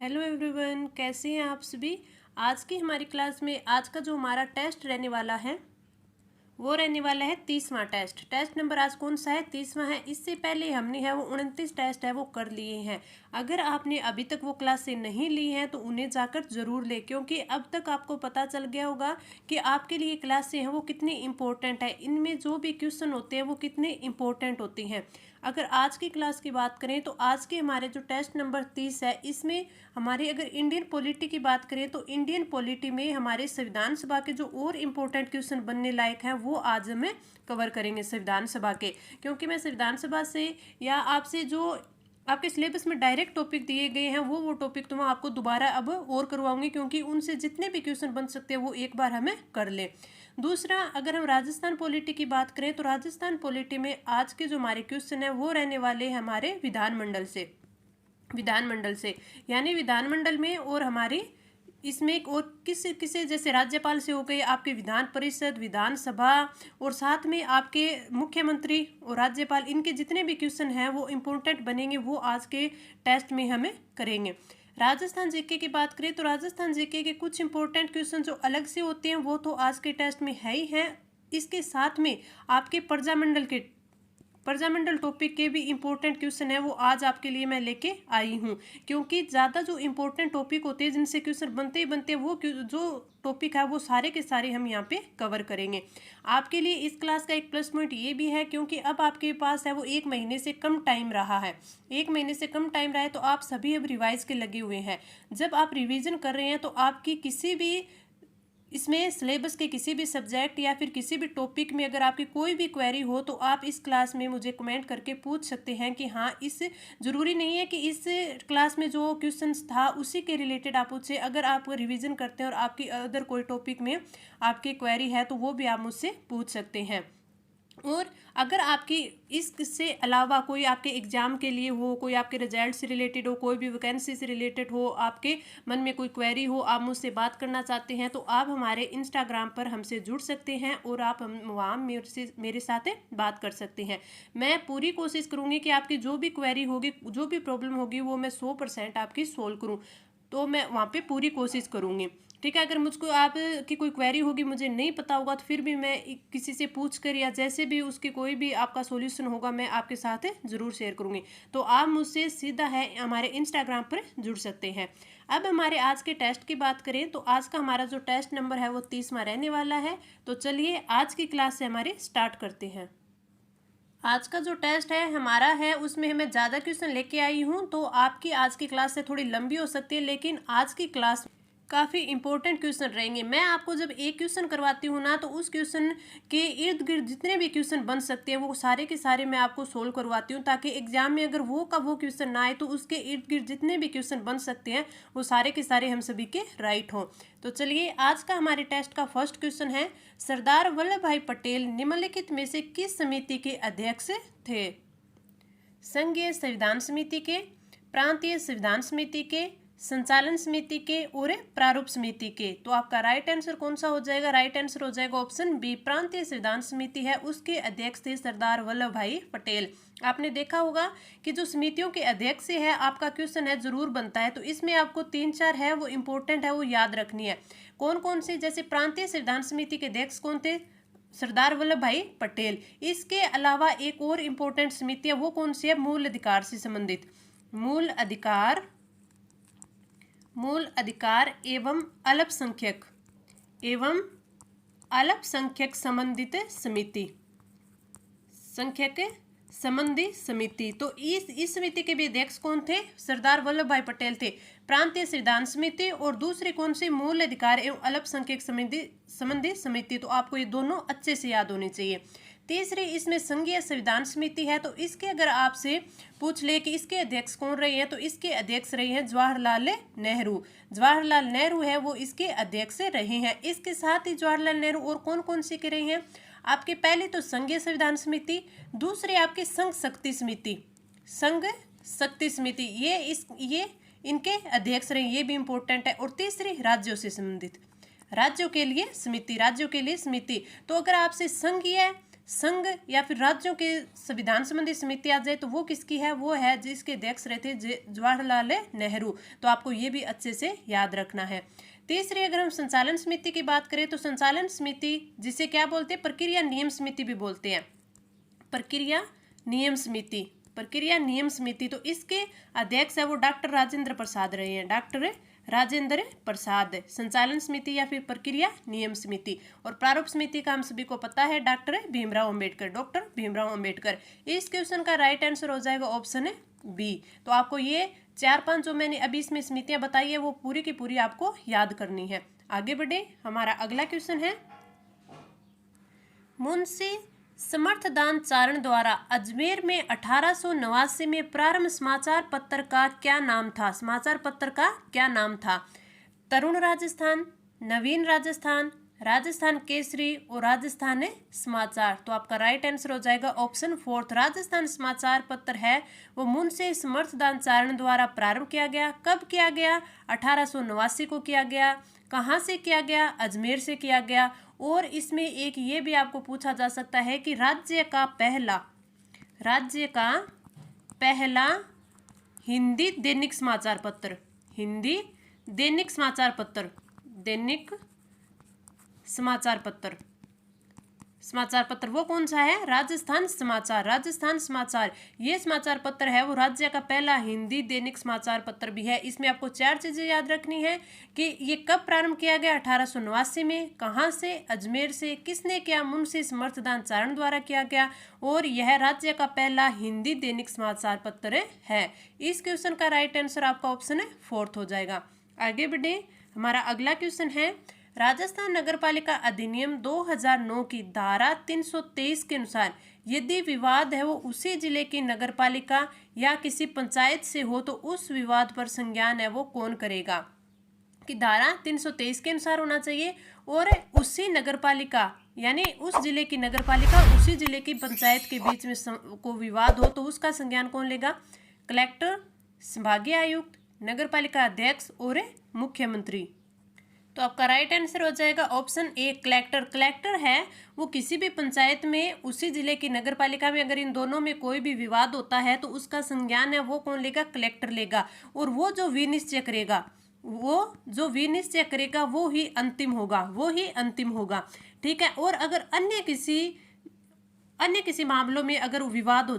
Hello everyone, कैसे हैं आप सभी। आज की हमारी क्लास में आज का जो हमारा टेस्ट रहने वाला है वो रहने वाला है 30वां टेस्ट। टेस्ट नंबर आज कौन सा है? 30वां है। इससे पहले हमने है वो 29 टेस्ट है वो कर लिए हैं। अगर आपने अभी तक वो क्लास से नहीं ली है तो उन्हें जाकर ज़रूर ले, क्योंकि अब तक आपको पता चल गया होगा कि आपके लिए क्लास से है वो कितनी इंपॉर्टेंट है। इनमें जो भी क्वेश्चन होते हैं वो कितने इंपॉर्टेंट होती हैं। अगर आज की क्लास की बात करें तो आज के हमारे जो टेस्ट नंबर 30 है इसमें हमारी अगर इंडियन पॉलिटी की बात करें तो इंडियन पॉलिटी में हमारे संविधान सभा के जो और इम्पोर्टेंट क्वेश्चन बनने लायक हैं वो आज हमें कवर करेंगे संविधान सभा के। क्योंकि मैं संविधान सभा से या आपसे जो आपके सिलेबस में डायरेक्ट टॉपिक दिए गए हैं वो टॉपिक तो मैं आपको दोबारा अब और करवाऊंगी, क्योंकि उनसे जितने भी क्वेश्चन बन सकते हैं वो एक बार हमें कर ले। दूसरा, अगर हम राजस्थान पॉलिटी की बात करें तो राजस्थान पॉलिटी में आज के जो हमारे क्वेश्चन है वो रहने वाले हैं हमारे विधानमंडल से यानी विधानमंडल में, और हमारी इसमें एक और किस किसे जैसे राज्यपाल से हो गए, आपके विधान परिषद, विधानसभा, और साथ में आपके मुख्यमंत्री और राज्यपाल, इनके जितने भी क्वेश्चन हैं वो इम्पोर्टेंट बनेंगे, वो आज के टेस्ट में हमें करेंगे। राजस्थान जीके की बात करें तो राजस्थान जीके के कुछ इंपॉर्टेंट क्वेश्चन जो अलग से होते हैं वो तो आज के टेस्ट में है ही हैं। इसके साथ में आपके प्रजामंडल टॉपिक के भी इम्पोर्टेंट क्वेश्चन है वो आज आपके लिए मैं लेके आई हूँ, क्योंकि ज़्यादा जो इम्पोर्टेंट टॉपिक होते हैं जिनसे क्वेश्चन बनते ही बनते हैं वो जो टॉपिक है वो सारे के सारे हम यहाँ पे कवर करेंगे। आपके लिए इस क्लास का एक प्लस पॉइंट ये भी है क्योंकि अब आपके पास है वो 1 महीने से कम टाइम रहा है। 1 महीने से कम टाइम रहा है तो आप सभी अब रिवाइज के लगे हुए हैं। जब आप रिवीजन कर रहे हैं तो आपकी किसी भी इसमें सिलेबस के किसी भी सब्जेक्ट या फिर किसी भी टॉपिक में अगर आपकी कोई भी क्वेरी हो तो आप इस क्लास में मुझे कमेंट करके पूछ सकते हैं कि हाँ, इस ज़रूरी नहीं है कि इस क्लास में जो क्वेश्चंस था उसी के रिलेटेड आप पूछे। अगर आप रिवीजन करते हैं और आपकी अदर कोई टॉपिक में आपकी क्वेरी है तो वो भी आप मुझसे पूछ सकते हैं। और अगर आपकी इससे अलावा कोई आपके एग्ज़ाम के लिए हो, कोई आपके रिजल्ट से रिलेटेड हो, कोई भी वैकेंसी से रिलेटेड हो, आपके मन में कोई क्वेरी हो, आप मुझसे बात करना चाहते हैं तो आप हमारे इंस्टाग्राम पर हमसे जुड़ सकते हैं और आप वहाँ मेरे साथ बात कर सकते हैं। मैं पूरी कोशिश करूँगी कि आपकी जो भी क्वेरी होगी, जो भी प्रॉब्लम होगी वो मैं 100% आपकी सोल्व करूँ, तो मैं वहाँ पे पूरी कोशिश करूँगी। ठीक है, अगर मुझको आपकी कोई क्वेरी होगी, मुझे नहीं पता होगा तो फिर भी मैं किसी से पूछ कर या जैसे भी उसकी कोई भी आपका सॉल्यूशन होगा मैं आपके साथ ज़रूर शेयर करूँगी। तो आप मुझसे सीधा है हमारे इंस्टाग्राम पर जुड़ सकते हैं। अब हमारे आज के टेस्ट की बात करें तो आज का हमारा जो टेस्ट नंबर है वो 30वां रहने वाला है। तो चलिए आज की क्लास से हमारे स्टार्ट करते हैं। आज का जो टेस्ट है हमारा है उसमें मैं ज़्यादा क्वेश्चन लेके आई हूँ, तो आपकी आज की क्लास से थोड़ी लंबी हो सकती है, लेकिन आज की क्लास काफ़ी इंपॉर्टेंट क्वेश्चन रहेंगे। मैं आपको जब एक क्वेश्चन करवाती हूँ ना तो उस क्वेश्चन के इर्द गिर्द जितने भी क्वेश्चन बन सकते हैं वो सारे के सारे मैं आपको सोल्व करवाती हूँ, ताकि एग्जाम में अगर वो का वो क्वेश्चन ना आए तो उसके इर्द गिर्द जितने भी क्वेश्चन बन सकते हैं वो सारे के सारे हम सभी के राइट हों। तो चलिए आज का हमारे टेस्ट का फर्स्ट क्वेश्चन है, सरदार वल्लभ भाई पटेल निम्नलिखित में से किस समिति के अध्यक्ष थे? संघीय संविधान समिति के, प्रांतीय संविधान समिति के, संचालन समिति के और प्रारूप समिति के। तो आपका राइट आंसर कौन सा हो जाएगा? राइट आंसर हो जाएगा ऑप्शन बी, प्रांतीय संविधान समिति है उसके अध्यक्ष थे सरदार वल्लभ भाई पटेल। आपने देखा होगा कि जो समितियों के अध्यक्ष है आपका क्वेश्चन है जरूर बनता है, तो इसमें आपको 3-4 है वो इंपॉर्टेंट है वो याद रखनी है। कौन कौन से? जैसे प्रांतीय संविधान समिति के अध्यक्ष कौन थे? सरदार वल्लभ भाई पटेल। इसके अलावा एक और इम्पोर्टेंट समिति है, वो कौन सी है? मूल अधिकार से संबंधित, मूल अधिकार एवं अल्पसंख्यक संबंधित समिति, संख्यक संबंधी समिति। तो इस समिति के भी अध्यक्ष कौन थे? सरदार वल्लभ भाई पटेल थे। प्रांतीय संविधान समिति और दूसरी कौन सी? मूल अधिकार एवं अल्पसंख्यक संबंधी समिति। तो आपको ये दोनों अच्छे से याद होने चाहिए। तीसरी इसमें संघीय संविधान समिति है, तो इसके अगर आपसे पूछ ले कि इसके अध्यक्ष कौन रहे हैं तो इसके अध्यक्ष रहे हैं जवाहरलाल नेहरू। जवाहरलाल नेहरू है वो इसके अध्यक्ष रहे हैं। इसके साथ ही जवाहरलाल नेहरू और कौन कौन से के रहे हैं? आपके पहले तो संघीय संविधान समिति, दूसरी आपकी संघ शक्ति समिति, ये इनके अध्यक्ष रहे, ये भी इंपॉर्टेंट है। और तीसरी राज्यों से संबंधित, राज्यों के लिए समिति। तो अगर आपसे संघीय संघ या फिर राज्यों के संविधान संबंधी समिति आ जाए तो वो किसकी है, वो है जिसके अध्यक्ष रहते जवाहरलाल नेहरू। तो आपको ये भी अच्छे से याद रखना है। तीसरी अगर हम संचालन समिति की बात करें तो संचालन समिति जिसे क्या बोलते हैं, प्रक्रिया नियम समिति भी बोलते हैं, प्रक्रिया नियम समिति, प्रक्रिया नियम समिति। तो इसके अध्यक्ष है वो डॉक्टर राजेंद्र प्रसाद रहे हैं, डॉक्टर राजेंद्र प्रसाद। संचालन समिति या फिर प्रक्रिया नियम समिति। और प्रारूप समिति का हम सभी को पता है डॉक्टर भीमराव अंबेडकर, डॉक्टर भीमराव अंबेडकर। इस क्वेश्चन का राइट आंसर हो जाएगा ऑप्शन है बी। तो आपको ये 4-5 जो मैंने अभी इसमें समितियां बताई है वो पूरी की पूरी आपको याद करनी है। आगे बढ़े, हमारा अगला क्वेश्चन है, मुंशी समर्थदान चारण द्वारा अजमेर में 1889 में प्रारंभ समाचार पत्र का क्या नाम था, समाचार पत्र का क्या नाम था? तरुण राजस्थान, नवीन राजस्थान, राजस्थान केसरी और राजस्थान समाचार। तो आपका राइट आंसर हो जाएगा ऑप्शन 4। राजस्थान समाचार पत्र है वो मुंशी समर्थदान चारण द्वारा प्रारंभ किया गया। कब किया गया? 1889 को किया गया। कहाँ से किया गया? अजमेर से किया गया। और इसमें एक ये भी आपको पूछा जा सकता है कि राज्य का पहला हिंदी दैनिक समाचार पत्र, हिंदी दैनिक समाचार पत्र, दैनिक समाचार पत्र वो कौन सा है? राजस्थान समाचार। राजस्थान समाचार ये समाचार पत्र है वो राज्य का पहला हिंदी दैनिक समाचार पत्र भी है। इसमें आपको 4 चीजें याद रखनी है कि ये कब प्रारंभ किया गया, 1889 में, कहाँ से, अजमेर से, किसने किया, मुंशी समर्थदान चारण द्वारा किया गया, और यह राज्य का पहला हिंदी दैनिक समाचार पत्र है। इस क्वेश्चन का राइट आंसर आपका ऑप्शन 4 हो जाएगा। आगे बढ़े, हमारा अगला क्वेश्चन है, राजस्थान नगरपालिका अधिनियम 2009 की धारा 323 के अनुसार यदि विवाद है वो उसी जिले की नगरपालिका या किसी पंचायत से हो तो उस विवाद पर संज्ञान है वो कौन करेगा? कि धारा 323 के अनुसार होना चाहिए और उसी नगरपालिका यानी उस जिले की नगरपालिका उसी जिले की पंचायत के बीच में को विवाद हो तो उसका संज्ञान कौन लेगा? कलेक्टर, संभागीय आयुक्त, नगरपालिका अध्यक्ष और मुख्यमंत्री। तो आपका राइट आंसर हो जाएगा ऑप्शन ए, कलेक्टर। कलेक्टर है वो किसी भी पंचायत में उसी जिले की नगरपालिका में अगर इन दोनों में कोई भी विवाद होता है तो उसका संज्ञान है वो कौन लेगा? कलेक्टर लेगा। और वो जो विनिश्चय करेगा वो ही अंतिम होगा, ठीक है। और अगर अन्य किसी मामलों में अगर विवाद हो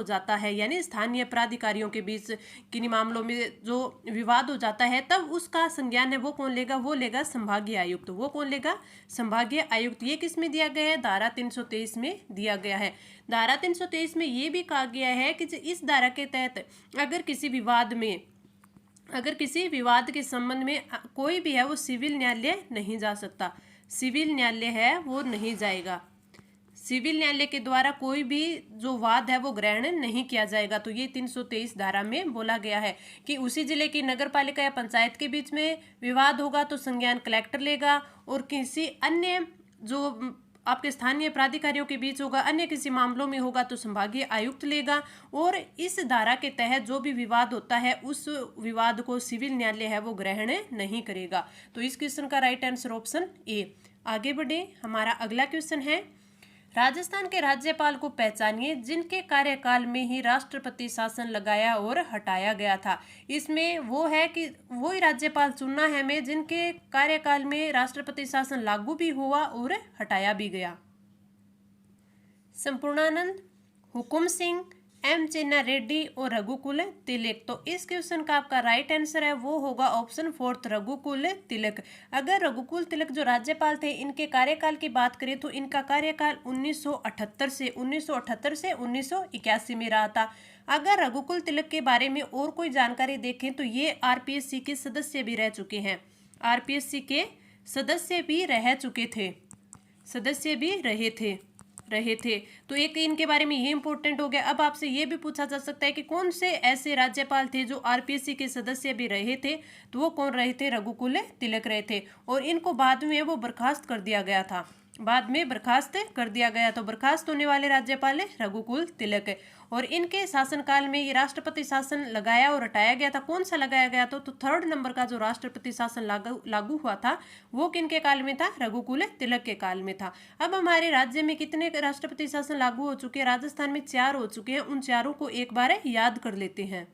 जाता है, यानी स्थानीय प्राधिकारियों के बीच किन्हीं मामलों में जो विवाद हो जाता है तब उसका संज्ञान है वो कौन लेगा? वो लेगा संभागीय आयुक्त। वो कौन लेगा? संभागीय आयुक्त। ये किस में दिया गया है? धारा 323 में दिया गया है। धारा 323 में ये भी कहा गया है कि इस धारा के तहत अगर किसी विवाद के संबंध में कोई भी है वो सिविल न्यायालय नहीं जा सकता, सिविल न्यायालय है वो नहीं जाएगा। सिविल न्यायालय के द्वारा कोई भी जो वाद है वो ग्रहण नहीं किया जाएगा। तो ये 323 धारा में बोला गया है कि उसी जिले की नगरपालिका या पंचायत के बीच में विवाद होगा तो संज्ञान कलेक्टर लेगा, और किसी अन्य जो आपके स्थानीय प्राधिकारियों के बीच होगा, अन्य किसी मामलों में होगा तो संभागीय आयुक्त लेगा। और इस धारा के तहत जो भी विवाद होता है उस विवाद को सिविल न्यायालय है वो ग्रहण नहीं करेगा। तो इस क्वेश्चन का राइट आंसर ऑप्शन ए। आगे बढ़े, हमारा अगला क्वेश्चन है, राजस्थान के राज्यपाल को पहचानिए जिनके कार्यकाल में ही राष्ट्रपति शासन लगाया और हटाया गया था। इसमें वो है कि वही राज्यपाल चुनना है हमें जिनके कार्यकाल में राष्ट्रपति शासन लागू भी हुआ और हटाया भी गया। संपूर्णानंद, हुकुम सिंह, एम चेन्ना रेड्डी और रघुकुल तिलक। तो इस क्वेश्चन का आपका राइट आंसर है वो होगा ऑप्शन 4 रघुकुल तिलक। अगर रघुकुल तिलक जो राज्यपाल थे इनके कार्यकाल की बात करें तो इनका कार्यकाल 1978 से 1981 में रहा था। अगर रघुकुल तिलक के बारे में और कोई जानकारी देखें तो ये आरपीएससी के सदस्य भी रह चुके हैं, आरपीएससी के सदस्य भी रह चुके थे, सदस्य भी रहे थे। तो एक इनके बारे में ये इंपॉर्टेंट हो गया। अब आपसे ये भी पूछा जा सकता है कि कौन से ऐसे राज्यपाल थे जो आरपीएससी के सदस्य भी रहे थे, तो वो कौन रहे थे? रघुकुल तिलक रहे थे। और इनको बाद में वो बर्खास्त कर दिया गया था, बाद में बर्खास्त कर दिया गया। तो बर्खास्त होने वाले राज्यपाल है रघुकुल तिलक है। और इनके शासनकाल में ये राष्ट्रपति शासन लगाया और हटाया गया था। कौन सा लगाया गया था? तो थर्ड नंबर का जो राष्ट्रपति शासन लागू हुआ था वो किनके काल में था? रघुकुल तिलक के काल में था। अब हमारे राज्य में कितने राष्ट्रपति शासन लागू हो चुके हैं? राजस्थान में 4 हो चुके हैं। उन चारों को एक बार याद कर लेते हैं।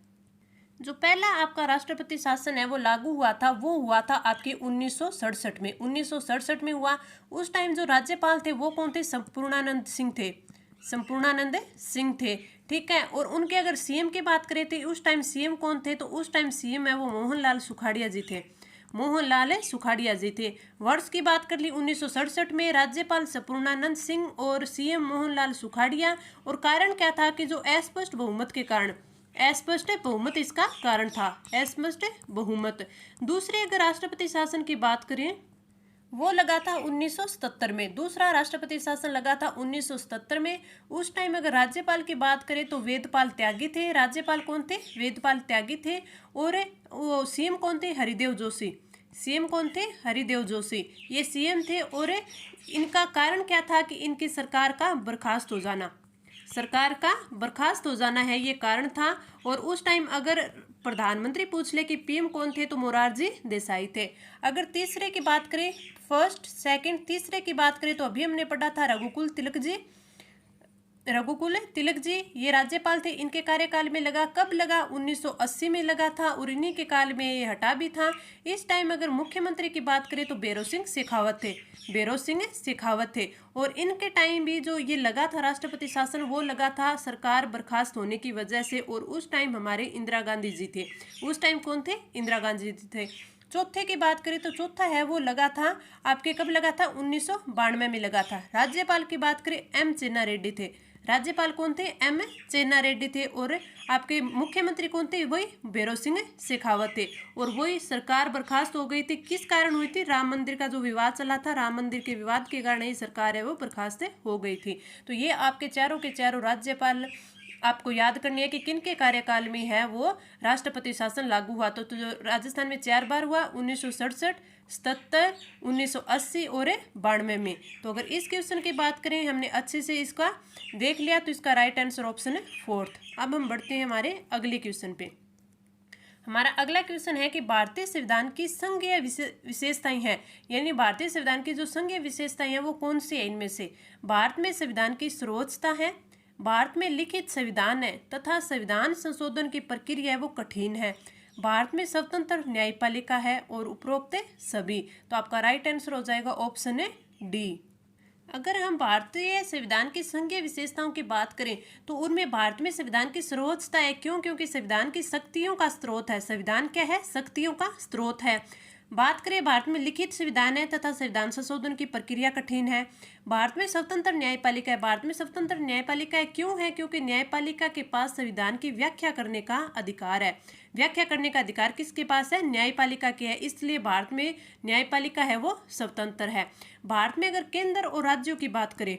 जो पहला आपका राष्ट्रपति शासन है वो लागू हुआ था, वो हुआ था आपके 1967 में। 1967 में हुआ। उस टाइम जो राज्यपाल थे वो कौन थे? संपूर्णानंद सिंह थे। संपूर्णानंद सिंह थे, ठीक है। और उनके अगर सीएम की बात करें तो उस टाइम सीएम कौन थे? तो उस टाइम सीएम है वो मोहनलाल सुखाड़िया जी थे। मोहनलाल सुखाड़िया जी थे। वर्ष की बात कर ली 1967 में, राज्यपाल संपूर्णानंद सिंह और सीएम मोहनलाल सुखाड़िया। और कारण क्या था? कि जो अस्पष्ट बहुमत के कारण, अस्पष्ट बहुमत इसका कारण था, अस्पष्ट बहुमत। दूसरे अगर राष्ट्रपति शासन की बात करें वो लगा था 1977 में। दूसरा राष्ट्रपति शासन लगा था 1977 में। उस टाइम अगर राज्यपाल की बात करें तो वेदपाल त्यागी थे। राज्यपाल कौन थे? वेदपाल त्यागी थे। और वो सीएम कौन थे? हरिदेव जोशी। सीएम कौन थे? हरिदेव जोशी, ये सीएम थे। और इनका कारण क्या था? कि इनकी सरकार का बर्खास्त हो जाना, सरकार का बर्खास्त हो जाना है, ये कारण था। और उस टाइम अगर प्रधानमंत्री पूछ ले कि पीएम कौन थे तो मोरारजी देसाई थे। अगर तीसरे की बात करें, फर्स्ट सेकंड तीसरे की बात करें तो अभी हमने पढ़ा था रघुकुल तिलक जी। रघुकुल तिलक जी ये राज्यपाल थे। इनके कार्यकाल में लगा, कब लगा? 1980 में लगा था। और इन्हीं के काल में ये हटा भी था। इस टाइम अगर मुख्यमंत्री की बात करें तो भैरों सिंह शेखावत थे। भैरों सिंह शेखावत थे। और इनके टाइम भी जो ये लगा था राष्ट्रपति शासन वो लगा था सरकार बर्खास्त होने की वजह से। और उस टाइम हमारे इंदिरा गांधी जी थे। उस टाइम कौन थे? इंदिरा गांधी जी थे। चौथे की बात करें तो चौथा है वो लगा था आपके, कब लगा था? 1992 में लगा था। राज्यपाल की बात करें एम चेन्ना रेड्डी थे। राज्यपाल कौन थे? एम चेन्ना रेड्डी थे। और आपके मुख्यमंत्री कौन थे? वही भैरों सिंह शेखावत थे। और वही सरकार बर्खास्त हो गई थी। किस कारण हुई थी? राम मंदिर का जो विवाद चला था, राम मंदिर के विवाद के कारण ही सरकार है वो बर्खास्त हो गई थी। तो ये आपके चारों के चारों राज्यपाल आपको याद करनी है कि किन के कार्यकाल में है वो राष्ट्रपति शासन लागू हुआ। तो जो राजस्थान में 4 बार हुआ, 1967, 77, 1980 और 92 में। तो अगर इस क्वेश्चन की बात करें, हमने अच्छे से इसका देख लिया, तो इसका राइट आंसर ऑप्शन है 4th। अब हम बढ़ते हैं हमारे अगले क्वेश्चन पे। हमारा अगला क्वेश्चन है कि भारतीय संविधान की संघीय विशेषताएं हैं, यानी भारतीय संविधान की जो संघीय विशेषताएं हैं वो कौन सी है इनमें से? भारत में संविधान की सर्वोच्चता है, भारत में लिखित संविधान है तथा संविधान संशोधन की प्रक्रिया है वो कठिन है, भारत में स्वतंत्र न्यायपालिका है और उपरोक्त सभी। तो आपका राइट आंसर हो जाएगा ऑप्शन है डी। अगर हम भारतीय संविधान की संघीय विशेषताओं की बात करें तो उनमें भारत में संविधान की सर्वोच्चता है। क्यों? क्योंकि संविधान की शक्तियों का स्रोत है। संविधान क्या है? शक्तियों का स्रोत है। बात करें भारत में लिखित संविधान है तथा संविधान संशोधन की प्रक्रिया कठिन है। भारत में स्वतंत्र न्यायपालिका है। भारत में स्वतंत्र न्यायपालिका है क्यों है? क्योंकि न्यायपालिका के पास संविधान की व्याख्या करने का अधिकार है। व्याख्या करने का अधिकार किसके पास है? न्यायपालिका के है। इसलिए भारत में न्यायपालिका है वो स्वतंत्र है। भारत में अगर केंद्र और राज्यों की बात करें,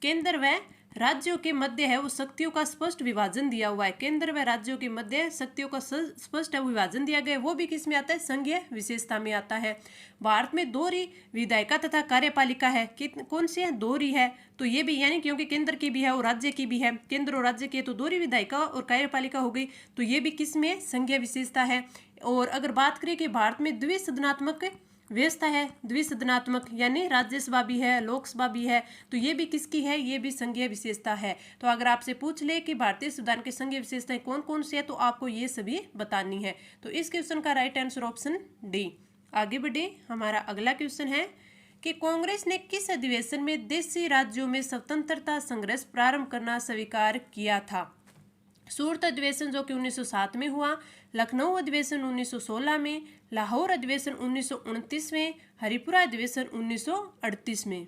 केंद्र व राज्यों के मध्य है वो शक्तियों का स्पष्ट विभाजन दिया हुआ है। केंद्र व राज्यों के मध्य शक्तियों का स्पष्ट विभाजन दिया गया है, वो भी किस में आता है? संघीय विशेषता में आता है। भारत में दोहरी विधायिका तथा कार्यपालिका है। कौन सी है? दोहरी है। तो ये भी, यानी क्योंकि केंद्र की भी है और राज्य की भी है, केंद्र और राज्य की है तो दोहरी विधायिका और कार्यपालिका हो गई। तो ये भी किस में? संघीय विशेषता है। और अगर बात करें कि भारत में द्विसदनात्मक व्यवस्था है, द्विसदनात्मक यानी राज्यसभा भी है, लोकसभा भी है, तो ये भी किसकी है? ये भी संघीय विशेषता है। तो अगर आपसे पूछ ले कि भारतीय संविधान की संघीय विशेषताएं कौन कौन सी है तो आपको ये सभी बतानी है। तो इस क्वेश्चन का राइट आंसर ऑप्शन डी। आगे बढ़े, हमारा अगला क्वेश्चन है कि कांग्रेस ने किस अधिवेशन में देशी राज्यों में स्वतंत्रता संघर्ष प्रारंभ करना स्वीकार किया था? सूरत अधिवेशन जो कि 1907 में हुआ, लखनऊ अधिवेशन 1916 में, लाहौर अधिवेशन 1929 में, हरिपुरा अधिवेशन 1938 में।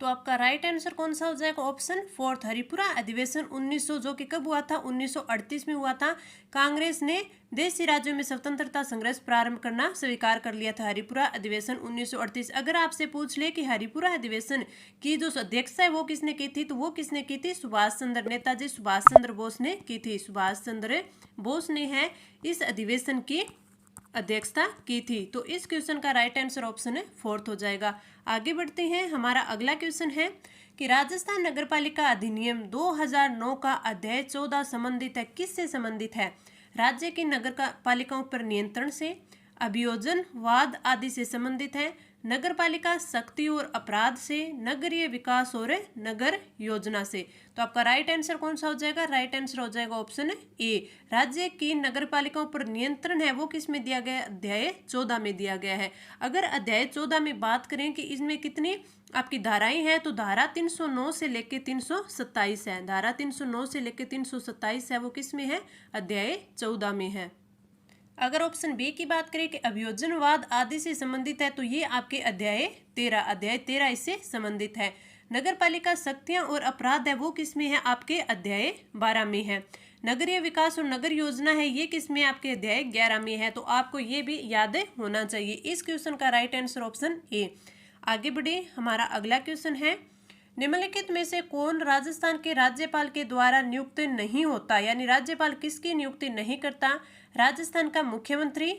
तो आपका राइट आंसर कौन सा हो जाएगा? Option 4th। हरिपुरा अधिवेशन 1900 जो कि कब हुआ था? 1938 में हुआ था। कांग्रेस ने देशी राज्यों में स्वतंत्रता संघर्ष प्रारंभ करना स्वीकार कर लिया था। हरिपुरा अधिवेशन 1938। अगर आपसे पूछ ले कि हरिपुरा अधिवेशन की जो अध्यक्षता है वो किसने की थी, तो वो किसने की थी? सुभाष चंद्र, नेताजी सुभाष चंद्र बोस ने की थी। सुभाष चंद्र बोस ने है इस अधिवेशन की अध्यक्षता की थी। तो इस क्वेश्चन का राइट आंसर ऑप्शन है फोर्थ हो जाएगा। आगे बढ़ते हैं, हमारा अगला क्वेश्चन है कि राजस्थान नगरपालिका अधिनियम 2009 का अध्याय 14 संबंधित है, किससे संबंधित है? राज्य की नगर पालिकाओं पर नियंत्रण से, अभियोजन वाद आदि से संबंधित है, नगरपालिका शक्ति और अपराध से, नगरीय विकास और नगर योजना से। तो आपका राइट आंसर कौन सा हो जाएगा? राइट आंसर हो जाएगा ऑप्शन ए। राज्य की नगरपालिकाओं पर नियंत्रण है वो किस में दिया गया है? अध्याय 14 में दिया गया है। अगर अध्याय 14 में बात करें कि इसमें कितनी आपकी धाराएं हैं, तो धारा 309 से लेकर 327 है। धारा 309 से लेकर 327 है वो किस में है? अध्याय 14 में है। अगर ऑप्शन बी की बात करें कि अभियोजनवाद आदि से संबंधित है, तो ये आपके अध्याय 13 इससे संबंधित है। नगरपालिका शक्तियां और अपराध है वो किस में है? आपके अध्याय 12 में है। नगरीय विकास और नगर योजना है ये किस में? आपके अध्याय 11 में है। तो आपको ये भी याद होना चाहिए। इस क्वेश्चन का राइट आंसर ऑप्शन ए। आगे बढ़े, हमारा अगला क्वेश्चन है, निम्नलिखित में से कौन राजस्थान के राज्यपाल के द्वारा नियुक्त नहीं होता? यानी राज्यपाल किसकी नियुक्ति नहीं करता? राजस्थान का मुख्यमंत्री,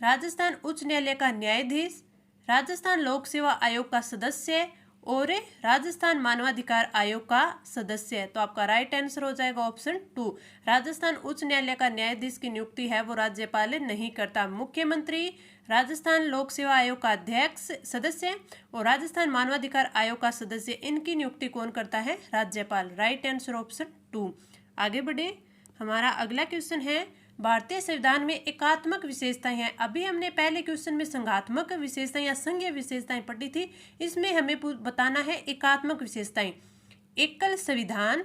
राजस्थान उच्च न्यायालय का न्यायाधीश, राजस्थान लोक सेवा आयोग का सदस्य और राजस्थान मानवाधिकार आयोग का सदस्य है। तो आपका राइट आंसर हो जाएगा ऑप्शन 2। राजस्थान उच्च न्यायालय का न्यायाधीश की नियुक्ति है वो राज्यपाल नहीं करता। मुख्यमंत्री, राजस्थान लोक सेवा आयोग का अध्यक्ष सदस्य और राजस्थान मानवाधिकार आयोग का सदस्य, इनकी नियुक्ति कौन करता है? राज्यपाल। Right answer option 2। आगे बढ़े, हमारा अगला क्वेश्चन है, भारतीय संविधान में एकात्मक विशेषताएं हैं। अभी हमने पहले क्वेश्चन में संघात्मक विशेषताएं या संघीय विशेषताएं पढ़ी थी, इसमें हमें बताना है एकात्मक विशेषताएं। एकल संविधान,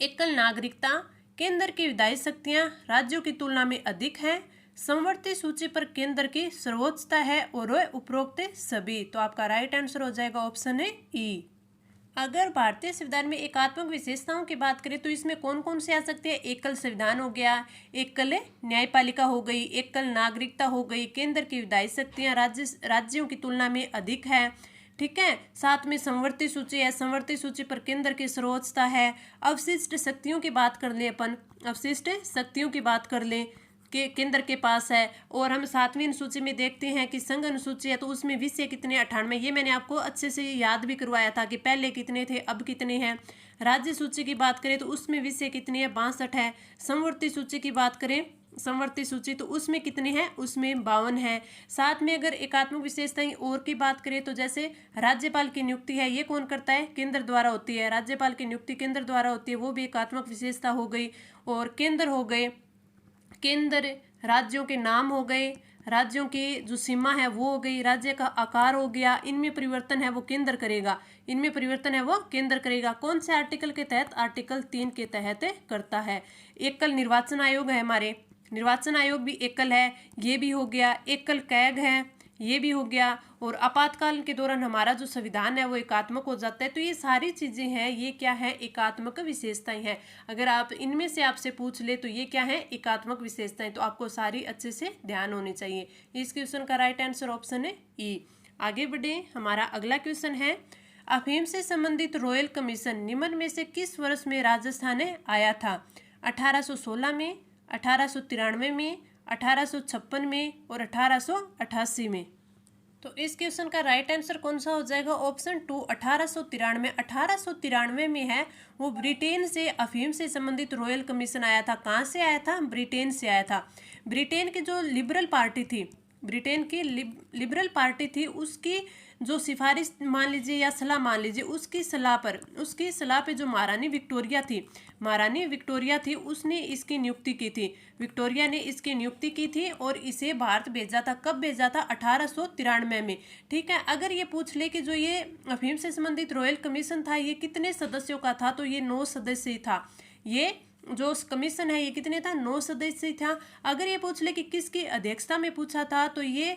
एकल नागरिकता, केंद्र की विधायी शक्तियां राज्यों की तुलना में अधिक है, समवर्ती सूची पर केंद्र की सर्वोच्चता है और उपरोक्त सभी। तो आपका राइट आंसर हो जाएगा ऑप्शन है ई। अगर भारतीय संविधान में एकात्मक विशेषताओं की बात करें तो इसमें कौन कौन से आ सकते हैं? एकल संविधान हो गया, एकल न्यायपालिका हो गई, एकल नागरिकता हो गई, केंद्र की विधायी शक्तियां राज्यों की तुलना में अधिक है, ठीक है, साथ में समवर्ती सूची है, समवर्ती सूची पर केंद्र की सर्वोच्चता है, अवशिष्ट शक्तियों की बात कर ले अपन, अवशिष्ट शक्तियों की बात कर ले के केंद्र के पास है, और हम 7वीं अनुसूची में देखते हैं कि संघ अनुसूची है तो उसमें विषय कितने 98। ये मैंने आपको अच्छे से याद भी करवाया था कि पहले कितने थे अब कितने हैं। राज्य सूची की बात करें तो उसमें विषय कितने हैं? 62 है। समवर्ती सूची की बात करें, समवर्ती सूची तो उसमें कितने हैं? उसमें 52 है। साथ में अगर एकात्मक विशेषताएं और की बात करें तो जैसे राज्यपाल की नियुक्ति है ये कौन करता है? केंद्र द्वारा होती है। राज्यपाल की नियुक्ति केंद्र द्वारा होती है, वो भी एकात्मक विशेषता हो गई। और केंद्र हो गए, केंद्र, राज्यों के नाम हो गए, राज्यों की जो सीमा है वो हो गई, राज्य का आकार हो गया, इनमें परिवर्तन है वो केंद्र करेगा, इनमें परिवर्तन है वो केंद्र करेगा। कौन से आर्टिकल के तहत? आर्टिकल 3 के तहत करता है। एकल निर्वाचन आयोग है, हमारे निर्वाचन आयोग भी एकल है, ये भी हो गया। एकल कैग है, ये भी हो गया। और आपातकाल के दौरान हमारा जो संविधान है वो एकात्मक हो जाता है। तो ये सारी चीज़ें हैं, ये क्या है? एकात्मक विशेषताएं हैं। अगर आप इनमें से आपसे पूछ ले तो ये क्या है? एकात्मक विशेषताएं। तो आपको सारी अच्छे से ध्यान होनी चाहिए। इस क्वेश्चन का राइट आंसर ऑप्शन है ई। आगे बढ़े, हमारा अगला क्वेश्चन है, अफीम से संबंधित रॉयल कमीशन निम्न में से किस वर्ष में राजस्थान में आया था? 1816 में, 1893 में, 1856 में और 1888 में। तो इस क्वेश्चन का राइट आंसर कौन सा हो जाएगा? ऑप्शन 2, 1893। 1893 में है वो ब्रिटेन से अफीम से संबंधित रॉयल कमीशन आया था। कहाँ से आया था? ब्रिटेन से आया था। ब्रिटेन की जो लिबरल पार्टी थी, ब्रिटेन की लिबरल पार्टी थी, उसकी जो सिफारिश मान लीजिए या सलाह मान लीजिए, उसकी सलाह पे जो महारानी विक्टोरिया थी उसने इसकी नियुक्ति की थी। विक्टोरिया ने इसकी नियुक्ति की थी और इसे भारत भेजा था। कब भेजा था? 1893 में, ठीक है। अगर ये पूछ ले कि जो ये अफीम से संबंधित रॉयल कमीशन था ये कितने सदस्यों का था, तो ये 9 सदस्य था। ये जो कमीशन है ये कितने था? 9 सदस्य था। अगर ये पूछ ले कि किसकी अध्यक्षता में पूछा था, तो ये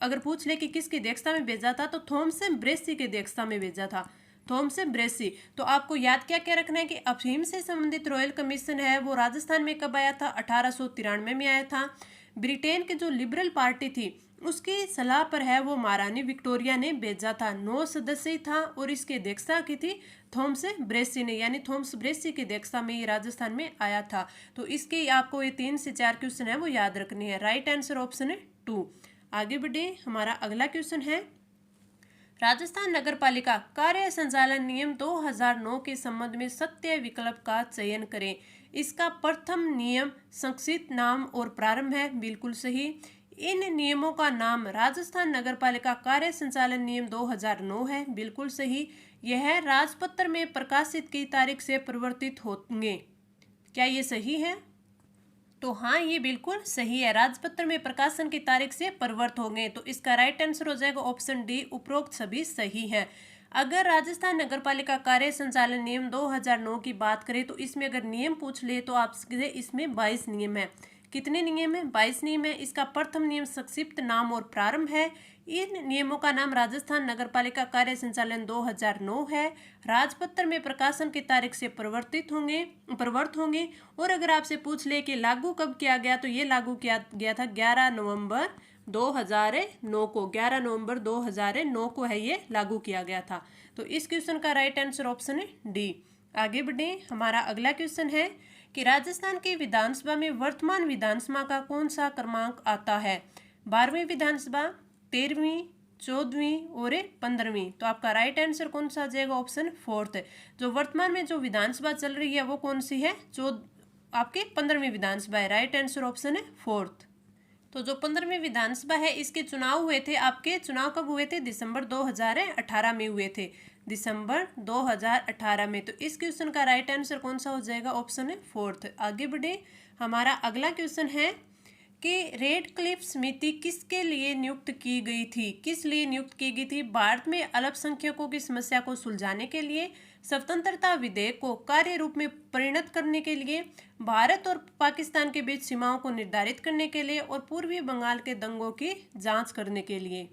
अगर पूछ ले कि किसकी अध्यक्षता में भेजा था, तो थॉमसन ब्रेसी की अध्यक्षता में भेजा था। थॉमसन ब्रेसी। तो आपको याद क्या क्या रखना है कि अफीम से संबंधित रॉयल कमीशन है वो राजस्थान में कब आया था? 1893 में आया था। ब्रिटेन की जो लिबरल पार्टी थी उसकी सलाह पर है वो महारानी विक्टोरिया ने भेजा था। 9 सदस्य था और इसकी अध्यक्षता की थी थॉमस ब्रेसी ने, यानी थॉमस ब्रेसी की अध्यक्षता में ये राजस्थान में आया था। तो इसके आपको ये 3 से 4 क्वेश्चन है वो याद रखनी है। राइट आंसर ऑप्शन है 2। आगे बढ़े, हमारा अगला क्वेश्चन है राजस्थान नगरपालिका कार्य संचालन नियम 2009 के संबंध में सत्य विकल्प का चयन करें। इसका प्रथम नियम संक्षिप्त नाम और प्रारंभ है, बिल्कुल सही। इन नियमों का नाम राजस्थान नगरपालिका कार्य संचालन नियम 2009 है, बिल्कुल सही। यह राजपत्र में प्रकाशित की तारीख से परिवर्तित होंगे। क्या ये सही है? तो हाँ, ये बिल्कुल सही है, राजपत्र में प्रकाशन की तारीख से परिवर्तित होंगे। तो इसका राइट आंसर हो जाएगा ऑप्शन डी, उपरोक्त सभी सही है। अगर राजस्थान नगरपालिका कार्य संचालन नियम 2009 की बात करें तो इसमें अगर नियम पूछ ले तो आपसे इसमें 22 नियम है। कितने नियम है? 22 नियम है। इसका प्रथम नियम संक्षिप्त नाम और प्रारंभ है। इन नियमों का नाम राजस्थान नगरपालिका कार्य संचालन 2009 है। राजपत्र में प्रकाशन की तारीख से परिवर्तित होंगे। और अगर आपसे पूछ ले कि लागू कब किया गया तो ये लागू किया गया था 11 नवंबर 2009 को। 11 नवंबर 2009 को है ये लागू किया गया था। तो इस क्वेश्चन का राइट आंसर ऑप्शन है डी। आगे बढ़े, हमारा अगला क्वेश्चन है कि राजस्थान की विधानसभा में वर्तमान विधानसभा का कौन सा क्रमांक आता है? 12वीं विधानसभा, 13वीं, 14वीं और 15वीं। तो आपका राइट आंसर कौन सा आ जाएगा? ऑप्शन 4। जो वर्तमान में जो विधानसभा चल रही है वो कौन सी है? आपकी 15वीं विधानसभा है। राइट आंसर ऑप्शन है 4। तो जो 15वीं विधानसभा है इसके चुनाव हुए थे, आपके चुनाव कब हुए थे? दिसंबर 2018 में हुए थे, दिसंबर 2018 में। तो इस क्वेश्चन का राइट आंसर कौन सा हो जाएगा? ऑप्शन है 4। आगे बढ़े, हमारा अगला क्वेश्चन है कि रेडक्लिफ समिति किसके लिए नियुक्त की गई थी? किस लिए नियुक्त की गई थी? भारत में अल्पसंख्यकों की समस्या को सुलझाने के लिए, स्वतंत्रता विधेयक को कार्य रूप में परिणत करने के लिए, भारत और पाकिस्तान के बीच सीमाओं को निर्धारित करने के लिए और पूर्वी बंगाल के दंगों की जांच करने के लिए।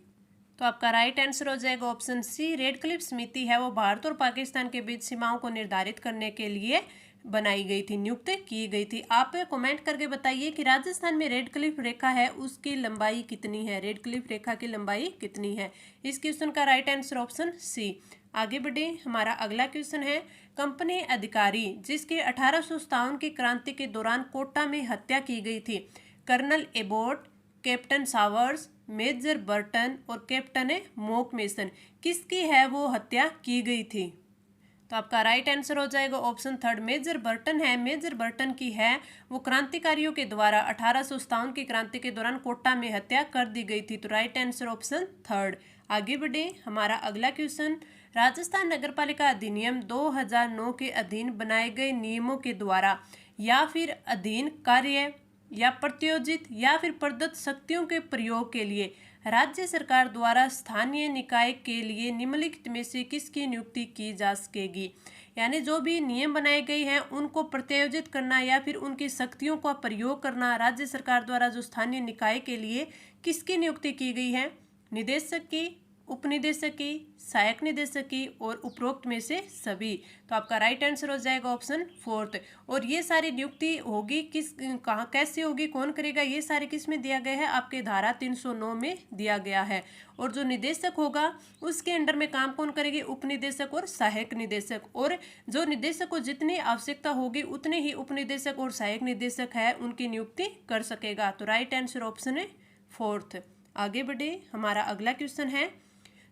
तो आपका राइट आंसर हो जाएगा ऑप्शन सी। रेडक्लिफ समिति है वो भारत और पाकिस्तान के बीच सीमाओं को निर्धारित करने के लिए बनाई गई थी, नियुक्त की गई थी। आप कमेंट करके बताइए कि राजस्थान में रेडक्लिफ रेखा है उसकी लंबाई कितनी है? रेडक्लिफ रेखा की लंबाई कितनी है? इस क्वेश्चन का राइट आंसर ऑप्शन सी। आगे बढ़े, हमारा अगला क्वेश्चन है कंपनी अधिकारी जिसकी 1857 की क्रांति के दौरान कोटा में हत्या की गई थी, colonel Abbott, captain Sowers, major Burton और कैप्टन मोक मेसन, किसकी है वो हत्या की गई थी? तो आपका राइट आंसर हो जाएगा ऑप्शन 3, मेजर बर्टन है। मेजर बर्टन की है वो क्रांतिकारियों के द्वारा 1857 की क्रांति के दौरान कोटा में हत्या कर दी गई थी। तो राइट आंसर ऑप्शन 3। आगे बढ़े, हमारा अगला क्वेश्चन राजस्थान नगरपालिका अधिनियम 2009 के अधीन बनाए गए नियमों के द्वारा या फिर अधीन कार्य या प्रत्योजित या फिर प्रदत्त शक्तियों के प्रयोग के लिए राज्य सरकार द्वारा स्थानीय निकाय के लिए निम्नलिखित में से किसकी नियुक्ति की जा सकेगी? यानी जो भी नियम बनाए गए हैं उनको प्रत्योजित करना या फिर उनकी शक्तियों का प्रयोग करना राज्य सरकार द्वारा जो स्थानीय निकाय के लिए किसकी नियुक्ति की गई है? निदेशक की, उपनिदेशक की, सहायक निदेशक की और उपरोक्त में से सभी। तो आपका राइट आंसर हो जाएगा ऑप्शन 4। और ये सारी नियुक्ति होगी किस, कहाँ, कैसे होगी, कौन करेगा? ये सारे किस में दिया गया है? आपके धारा 309 में दिया गया है। और जो निदेशक होगा उसके अंडर में काम कौन करेगी? उपनिदेशक और सहायक निदेशक। और जो निदेशक को जितनी आवश्यकता होगी उतने ही उपनिदेशक और सहायक निदेशक है उनकी नियुक्ति कर सकेगा। तो राइट आंसर ऑप्शन है 4। आगे बढ़े, हमारा अगला क्वेश्चन है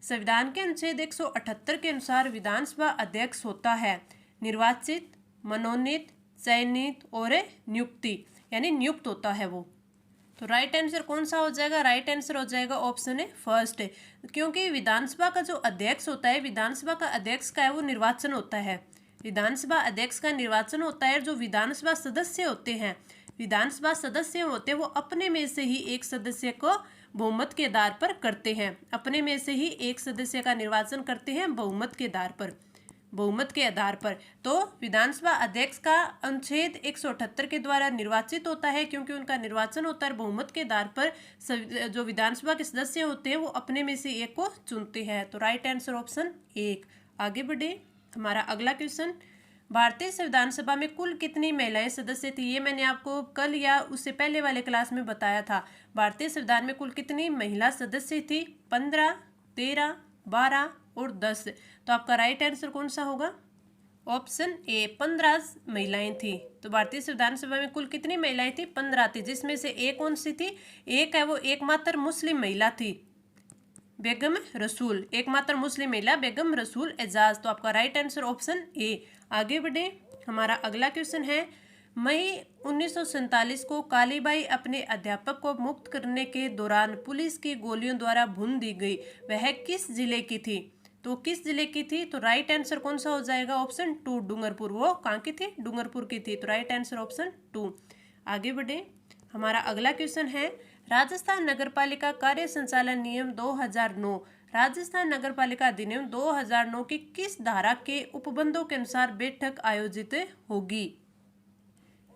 संविधान के अनुच्छेद 178 के अनुसार विधानसभा अध्यक्ष होता है निर्वाचित, मनोनीत, चयनित और नियुक्ति, यानी नियुक्त होता है वो। तो राइट आंसर कौन सा हो जाएगा? राइट आंसर हो जाएगा ऑप्शन है 1, क्योंकि विधानसभा का जो अध्यक्ष होता है, विधानसभा का अध्यक्ष का है वो निर्वाचन होता है। विधानसभा अध्यक्ष का निर्वाचन होता है। जो विधानसभा सदस्य होते हैं, विधानसभा सदस्य होते हैं वो अपने में से ही एक सदस्य को बहुमत के आधार पर करते हैं। अपने में से ही एक सदस्य का निर्वाचन करते हैं बहुमत के आधार पर, बहुमत के आधार पर। तो विधानसभा अध्यक्ष का अनुच्छेद 178 के द्वारा निर्वाचित होता है क्योंकि उनका निर्वाचन होता है बहुमत के आधार पर। जो विधानसभा के सदस्य होते हैं वो अपने में से एक को चुनते हैं। तो राइट आंसर ऑप्शन 1। आगे बढ़े, हमारा अगला क्वेश्चन भारतीय संविधान सभा में कुल कितनी महिलाएं सदस्य थी, ये मैंने आपको कल या उससे पहले वाले क्लास में बताया था। भारतीय संविधान में कुल कितनी महिला सदस्य थी? 15, 13, 12 और 10। तो आपका राइट आंसर कौन सा होगा? ऑप्शन ए 15 महिलाएं थी। तो भारतीय संविधान सभा में कुल कितनी महिलाएं थी? 15 थी, जिसमें से एक कौन सी थी? एक है वो एकमात्र मुस्लिम महिला थी, बेगम रसूल, एकमात्र मुस्लिम महिला बेगम रसूल एजाज। तो आपका राइट आंसर ऑप्शन ए। आगे बढ़े, हमारा अगला क्वेश्चन है, मई 1947 को कालीबाई अपने अध्यापक को मुक्त करने के दौरान पुलिस की गोलियों द्वारा भून दी गई, वह किस जिले की थी? तो किस जिले की थी? तो राइट आंसर कौन सा हो जाएगा? ऑप्शन 2 डूंगरपुर। वो कहाँ की थी? डूंगरपुर की थी। तो राइट आंसर ऑप्शन 2। आगे बढ़े, हमारा अगला क्वेश्चन है, राजस्थान नगरपालिका कार्य संचालन नियम 2009, राजस्थान नगरपालिका अधिनियम 2009 की किस धारा के उपबंधों के अनुसार बैठक आयोजित होगी?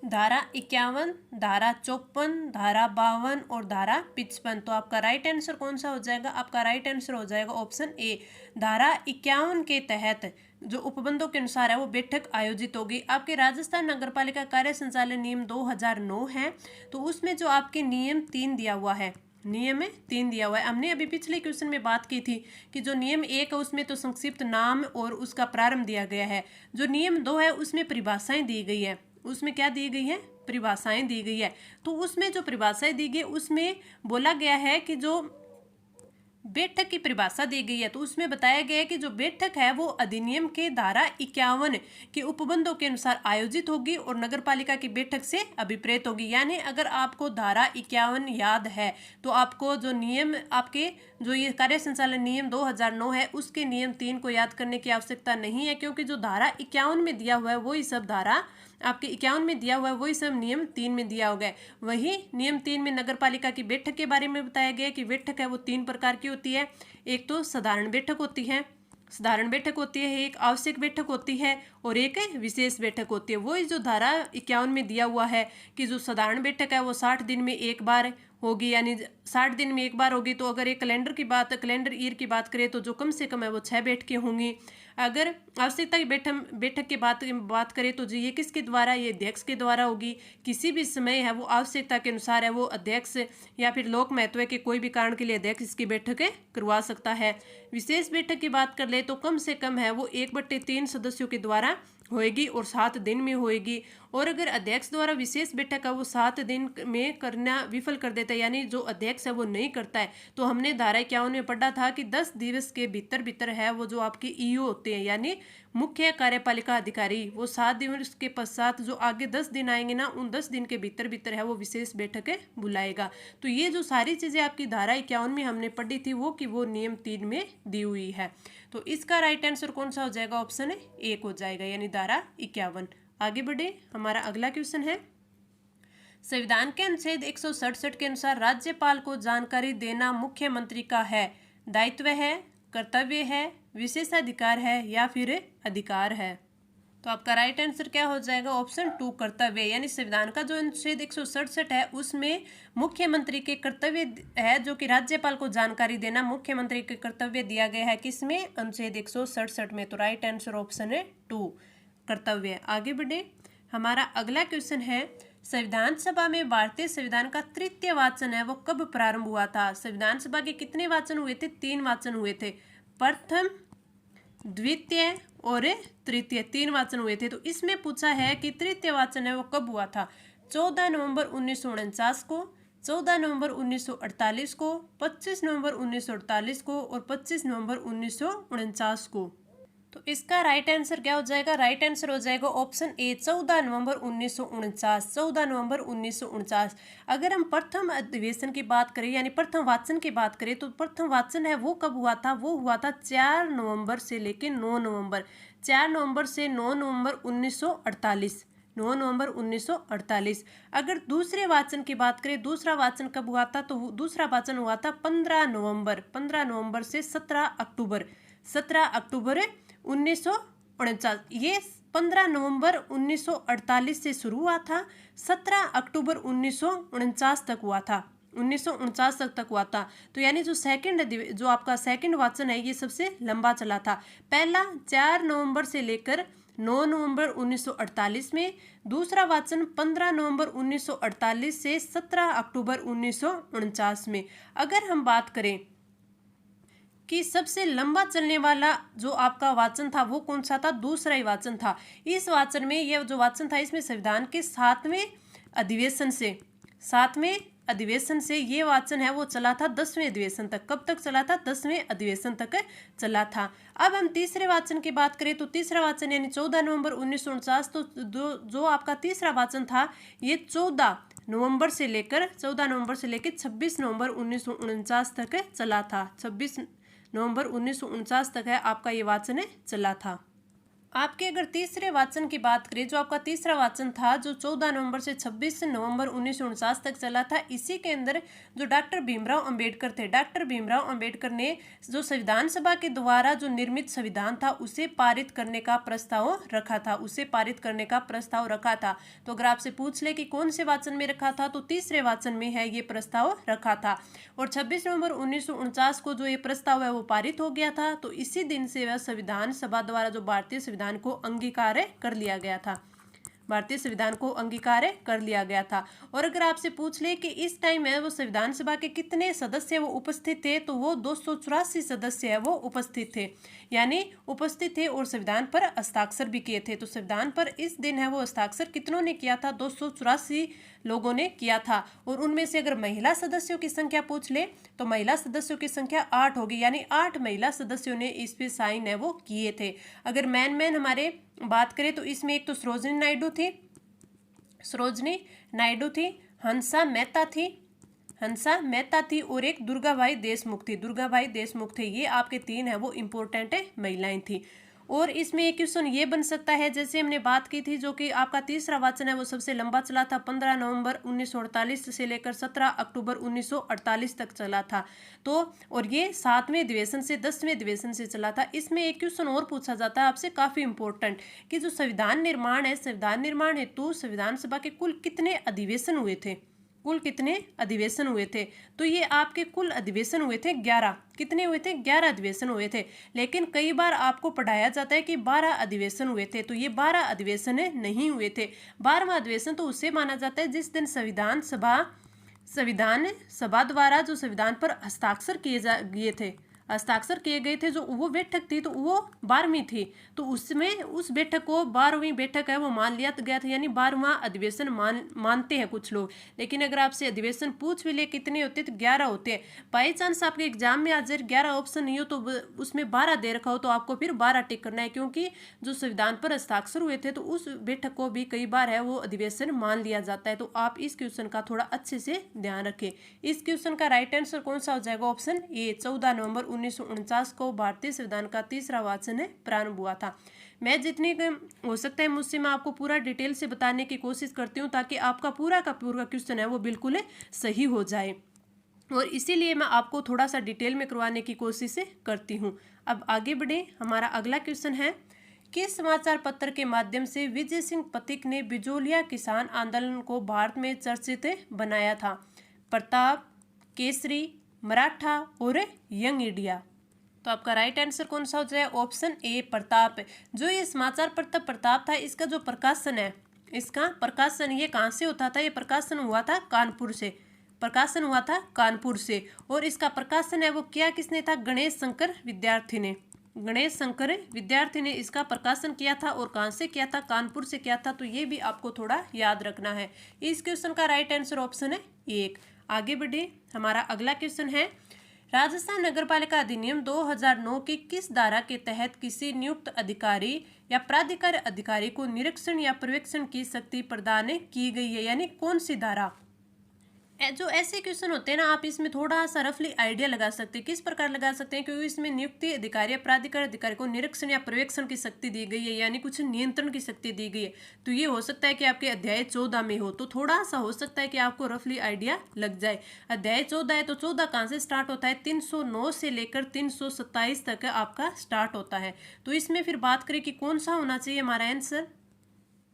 धारा 51, धारा 54, धारा 52 और धारा 55। तो आपका राइट आंसर कौन सा हो जाएगा? आपका राइट आंसर हो जाएगा ऑप्शन ए। धारा 51 के तहत जो उपबंधों के अनुसार है वो बैठक आयोजित होगी। आपके राजस्थान नगरपालिका कार्य संचालन नियम 2009 है, तो उसमें जो आपके नियम 3 दिया हुआ है, नियम 3 दिया हुआ है। हमने अभी पिछले क्वेश्चन में बात की थी कि जो नियम 1 है उसमें तो संक्षिप्त नाम और उसका प्रारंभ दिया गया है, जो नियम 2 है उसमें परिभाषाएं दी गई है। उसमें क्या दी गई है? परिभाषाएं दी गई है। तो उसमें जो परिभाषाएं दी गई उसमें बोला गया है कि जो बैठक की परिभाषा दी गई है, तो उसमें बताया गया है कि जो बैठक है वो अधिनियम के धारा 51 के उपबंधों के अनुसार आयोजित होगी और नगरपालिका की बैठक से अभिप्रेत होगी। यानी अगर आपको धारा 51 याद है तो आपको जो नियम आपके जो ये कार्य संचालन नियम 2009 है उसके नियम 3 को याद करने की आवश्यकता नहीं है, क्योंकि जो धारा 51 में दिया हुआ है वही सब धारा आपके 51 में दिया हुआ है, वही सब नियम 3 में दिया होगा। वही नियम 3 में नगरपालिका की बैठक के बारे में बताया गया है कि बैठक है वो 3 प्रकार की होती है। एक तो साधारण बैठक होती है, साधारण बैठक होती है, एक आवश्यक बैठक होती है और एक विशेष बैठक होती है। वही जो धारा 51 में दिया हुआ है कि जो साधारण बैठक है वो 60 दिन में एक बार होगी, यानी 60 दिन में एक बार होगी। तो अगर एक कैलेंडर ईयर की बात करें तो जो कम से कम है वो 6 बैठकें होंगी। अगर आवश्यकता की बैठक की बात करें तो जी ये किसके द्वारा? ये अध्यक्ष के द्वारा होगी। किसी भी समय है वो आवश्यकता के अनुसार है वो अध्यक्ष या फिर लोक महत्व के कोई भी कारण के लिए अध्यक्ष इसकी बैठकें करवा सकता है। विशेष बैठक की बात कर ले तो कम से कम है वो 1/3 सदस्यों के द्वारा होएगी और 7 दिन में होएगी। और अगर अध्यक्ष द्वारा विशेष बैठक है वो 7 दिन में करना विफल कर देता है, यानी जो अध्यक्ष है वो नहीं करता है, तो हमने धारा 51 में पढ़ा था कि 10 दिवस के भीतर है वो जो आपके ईओ होते हैं यानी मुख्य कार्यपालिका अधिकारी, वो 7 दिवस के पश्चात जो आगे 10 दिन आएंगे ना, उन 10 दिन के भीतर है वो विशेष बैठकें बुलाएगा। तो ये जो सारी चीज़ें आपकी धारा 51 में हमने पढ़ी थी वो कि वो नियम 3 में दी हुई है। तो इसका राइट आंसर कौन सा हो जाएगा? ऑप्शन है एक हो जाएगा, यानी धारा 51। आगे बढ़े, हमारा अगला क्वेश्चन है, संविधान के अनुच्छेद 167 के अनुसार राज्यपाल को जानकारी देना मुख्यमंत्री का है दायित्व है, कर्तव्य है, विशेषाधिकार है या फिर अधिकार है? तो आपका राइट आंसर क्या हो जाएगा? ऑप्शन 2 कर्तव्य। यानी संविधान का जो अनुच्छेद 167 है उसमें मुख्यमंत्री के कर्तव्य है जो कि राज्यपाल को जानकारी देना मुख्यमंत्री के कर्तव्य दिया गया है। किसमें? अनुच्छेद 167 में। तो राइट आंसर ऑप्शन है 2 कर्तव्य। आगे बढ़े, हमारा अगला क्वेश्चन है, संविधान सभा में भारतीय संविधान का तृतीय वाचन है वो कब प्रारंभ हुआ था? संविधान सभा के कितने वाचन हुए थे? 3 वाचन हुए थे, प्रथम, द्वितीय और तृतीय, 3 वाचन हुए थे। तो इसमें पूछा है कि तृतीय वाचन है वो कब हुआ था? 14 नवंबर 1949 को, 14 नवंबर 1948 को, 25 नवंबर 1948 को और 25 नवंबर 1949 को। तो इसका राइट आंसर क्या हो जाएगा? राइट आंसर हो जाएगा ऑप्शन ए 14 नवंबर 1949, 14 नवंबर 1949। अगर हम प्रथम अधिवेशन की बात करें यानी प्रथम वाचन की बात करें तो प्रथम वाचन है वो कब हुआ था? वो हुआ था 4 नवंबर से लेकर 9 नवंबर, 4 नवंबर से 9 नवंबर 1948, 9 नवंबर 1948। अगर दूसरे वाचन की बात करें, दूसरा वाचन कब हुआ था? तो दूसरा वाचन हुआ था 15 नवंबर, 15 नवंबर से 17 अक्टूबर, 17 अक्टूबर 1949। ये 15 नवंबर 1948 से शुरू हुआ था, 17 अक्टूबर 1949 तक हुआ था, 1949 तक हुआ था। तो यानी जो आपका सेकंड वाचन है ये सबसे लंबा चला था। पहला 4 नवंबर से लेकर 9 नवंबर 1948 में, दूसरा वाचन 15 नवंबर 1948 से 17 अक्टूबर 1949 में। अगर हम बात करें कि सबसे लंबा चलने वाला जो आपका वाचन था वो कौन सा था, दूसरा ही वाचन था। इस वाचन में, यह जो वाचन था इसमें संविधान के 7वें अधिवेशन से ये वाचन है वो चला था 10वें अधिवेशन तक। कब तक चला था, 10वें अधिवेशन तक चला था। अब हम तीसरे वाचन की बात करें तो तीसरा वाचन यानी 14 नवंबर 1949, तो जो आपका तीसरा वाचन था ये 14 नवंबर से लेकर 26 नवंबर 1949 तक चला था। 26 नवंबर 1949 तक है आपका ये वाचन चला था। आपके अगर तीसरे वाचन की बात करें, जो आपका तीसरा वाचन था जो 14 नवंबर से 26 नवंबर 1949 तक चला था, इसी के अंदर जो डॉक्टर भीमराव अंबेडकर थे, डॉक्टर भीमराव अंबेडकर ने जो संविधान सभा के द्वारा जो निर्मित संविधान था उसे पारित करने का प्रस्ताव रखा था। तो अगर आपसे पूछ ले कि कौन से वाचन में रखा था, तो तीसरे वाचन में है ये प्रस्ताव रखा था। और 26 नवंबर 1949 को जो ये प्रस्ताव है वो पारित हो गया था। तो इसी दिन से वह संविधान सभा द्वारा जो भारतीय संविधान को अंगीकार कर लिया गया था। और अगर आपसे पूछ ले कि इस टाइम है वो संविधान सभा के कितने सदस्य वो उपस्थित थे, तो वो 284 सदस्य है वो उपस्थित थे और संविधान पर हस्ताक्षर भी किए थे। तो संविधान पर इस दिन है वो हस्ताक्षर कितनों ने किया था, 284 लोगों ने किया था। और उनमें से अगर महिला सदस्यों की संख्या पूछ ले तो महिला सदस्यों की संख्या 8 होगी, यानी 8 महिला सदस्यों ने इस पे साइन है वो किए थे। अगर मैन हमारे बात करें तो इसमें एक तो सरोजिनी नायडू थी, हंसा मेहता थी और एक दुर्गाबाई देशमुख थी। ये आपके 3 है वो इम्पोर्टेंट महिलाएं थी। और इसमें एक क्वेश्चन ये बन सकता है, जैसे हमने बात की थी, जो कि आपका तीसरा वाचन है वो सबसे लंबा चला था, 15 नवंबर 1948 से लेकर 17 अक्टूबर 1948 तक चला था। तो और ये 7वें अधिवेशन से 10वें अधिवेशन से चला था। इसमें एक क्वेश्चन और पूछा जाता है आपसे, काफी इंपॉर्टेंट, कि जो संविधान निर्माण हेतु संविधान सभा के कुल कितने अधिवेशन हुए थे। तो ये आपके कुल अधिवेशन हुए थे 11। कितने हुए थे, 11 अधिवेशन हुए थे। लेकिन कई बार आपको पढ़ाया जाता है कि 12 अधिवेशन हुए थे, तो ये 12 अधिवेशन नहीं हुए थे। 12वां अधिवेशन तो उससे माना जाता है जिस दिन संविधान सभा द्वारा जो संविधान पर हस्ताक्षर किए गए थे, जो वो बैठक थी तो वो 12वीं थी। तो उसमें उस बैठक को 12वीं बैठक है वो मान लिया गया था, यानी 12वां अधिवेशन मानते हैं कुछ लोग। लेकिन अगर आपसे अधिवेशन पूछ भी ले कितने होते तो 11 होते हैं। बाई चांस आपके एग्जाम में आज 11 ऑप्शन नहीं हो तो उसमें 12 दे रखा हो तो आपको फिर 12 टिक करना है, क्योंकि जो संविधान पर हस्ताक्षर हुए थे तो उस बैठक को भी कई बार है वो अधिवेशन मान लिया जाता है। तो आप इस क्वेश्चन का थोड़ा अच्छे से ध्यान रखें। इस क्वेश्चन का राइट आंसर कौन सा हो जाएगा, ऑप्शन ए, 14 नवंबर 1949 को भारतीय संविधान का तीसरा वाचन प्रारंभ हुआ था। मैं जितनी हो सकता है मुझसे मैं आपको पूरा डिटेल से बताने की कोशिश करती हूँ, ताकि आपका पूरा का पूरा क्वेश्चन है वो बिल्कुल सही हो जाए, और इसीलिए मैं आपको थोड़ा सा डिटेल में करवाने की कोशिश करती हूँ। अब आगे बढ़े, हमारा अगला क्वेश्चन है, किस समाचार पत्र के माध्यम से विजय सिंह पथिक ने बिजोलिया किसान आंदोलन को भारत में चर्चित बनाया था? प्रताप, केसरी, मराठा और यंग इंडिया। तो आपका राइट आंसर कौन सा हो जाए, ऑप्शन ए, प्रताप। जो ये समाचार पत्र प्रताप था, इसका जो प्रकाशन है, इसका प्रकाशन ये कहाँ से होता था, ये प्रकाशन हुआ था कानपुर से। और इसका प्रकाशन है वो किया किसने था, गणेश शंकर विद्यार्थी ने इसका प्रकाशन किया था। और कहाँ से किया था, कानपुर से किया था। तो ये भी आपको थोड़ा याद रखना है। इस क्वेश्चन का राइट आंसर ऑप्शन है 1। आगे बढ़े, हमारा अगला क्वेश्चन है, राजस्थान नगरपालिका अधिनियम 2009 की किस धारा के तहत किसी नियुक्त अधिकारी या प्राधिकारी अधिकारी को निरीक्षण या पर्यवेक्षण की शक्ति प्रदान की गई है, यानी कौन सी धारा? जो ऐसे क्वेश्चन होते हैं ना, आप इसमें थोड़ा सा रफली आइडिया लगा सकते हैं। किस प्रकार लगा सकते हैं, क्योंकि इसमें नियुक्ति अधिकारी या प्राधिकारी अधिकारी को निरीक्षण या पर्यवेक्षण की शक्ति दी गई है, यानी कुछ नियंत्रण की शक्ति दी गई है। तो ये हो सकता है कि आपके अध्याय 14 में हो, तो थोड़ा सा हो सकता है कि आपको रफली आइडिया लग जाए। अध्याय 14 है तो 14 कहाँ से स्टार्ट होता है, 309 से लेकर 327 तक आपका स्टार्ट होता है। तो इसमें फिर बात करें कि कौन सा होना चाहिए हमारा आंसर,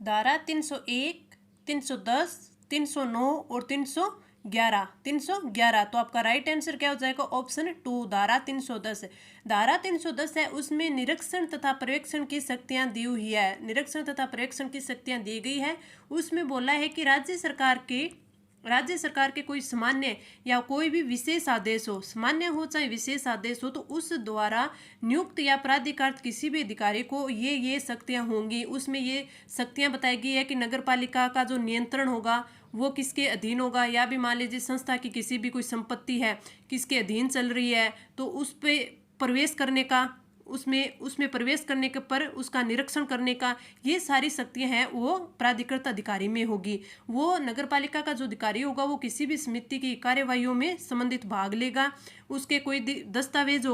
धारा 301, 310, 309 और 311। तो आपका राइट आंसर क्या हो जाएगा? ऑप्शन 2 धारा 310। धारा 310 है उसमें निरीक्षण तथा पर्यवेक्षण की शक्तियां दी हुई है, निरीक्षण तथा पर्यवेक्षण की शक्तियां दी गई है। उसमें बोला है कि राज्य सरकार के कोई सामान्य या कोई भी विशेष आदेश हो, सामान्य हो चाहे विशेष आदेश हो, तो उस द्वारा नियुक्त या प्राधिकृत किसी भी अधिकारी को ये शक्तियां होंगी। उसमें ये शक्तियां बताई गई है कि नगर पालिका का जो नियंत्रण होगा वो किसके अधीन होगा, या भी मान लीजिए संस्था की किसी भी कोई संपत्ति है किसके अधीन चल रही है, तो उस पे प्रवेश करने का, उसमें प्रवेश करने के पर उसका निरीक्षण करने का, ये सारी शक्तियां हैं वो प्राधिकृत अधिकारी में होगी। वो नगर पालिका का जो अधिकारी होगा वो किसी भी समिति की कार्यवाहियों में संबंधित भाग लेगा। उसके कोई दस्तावेज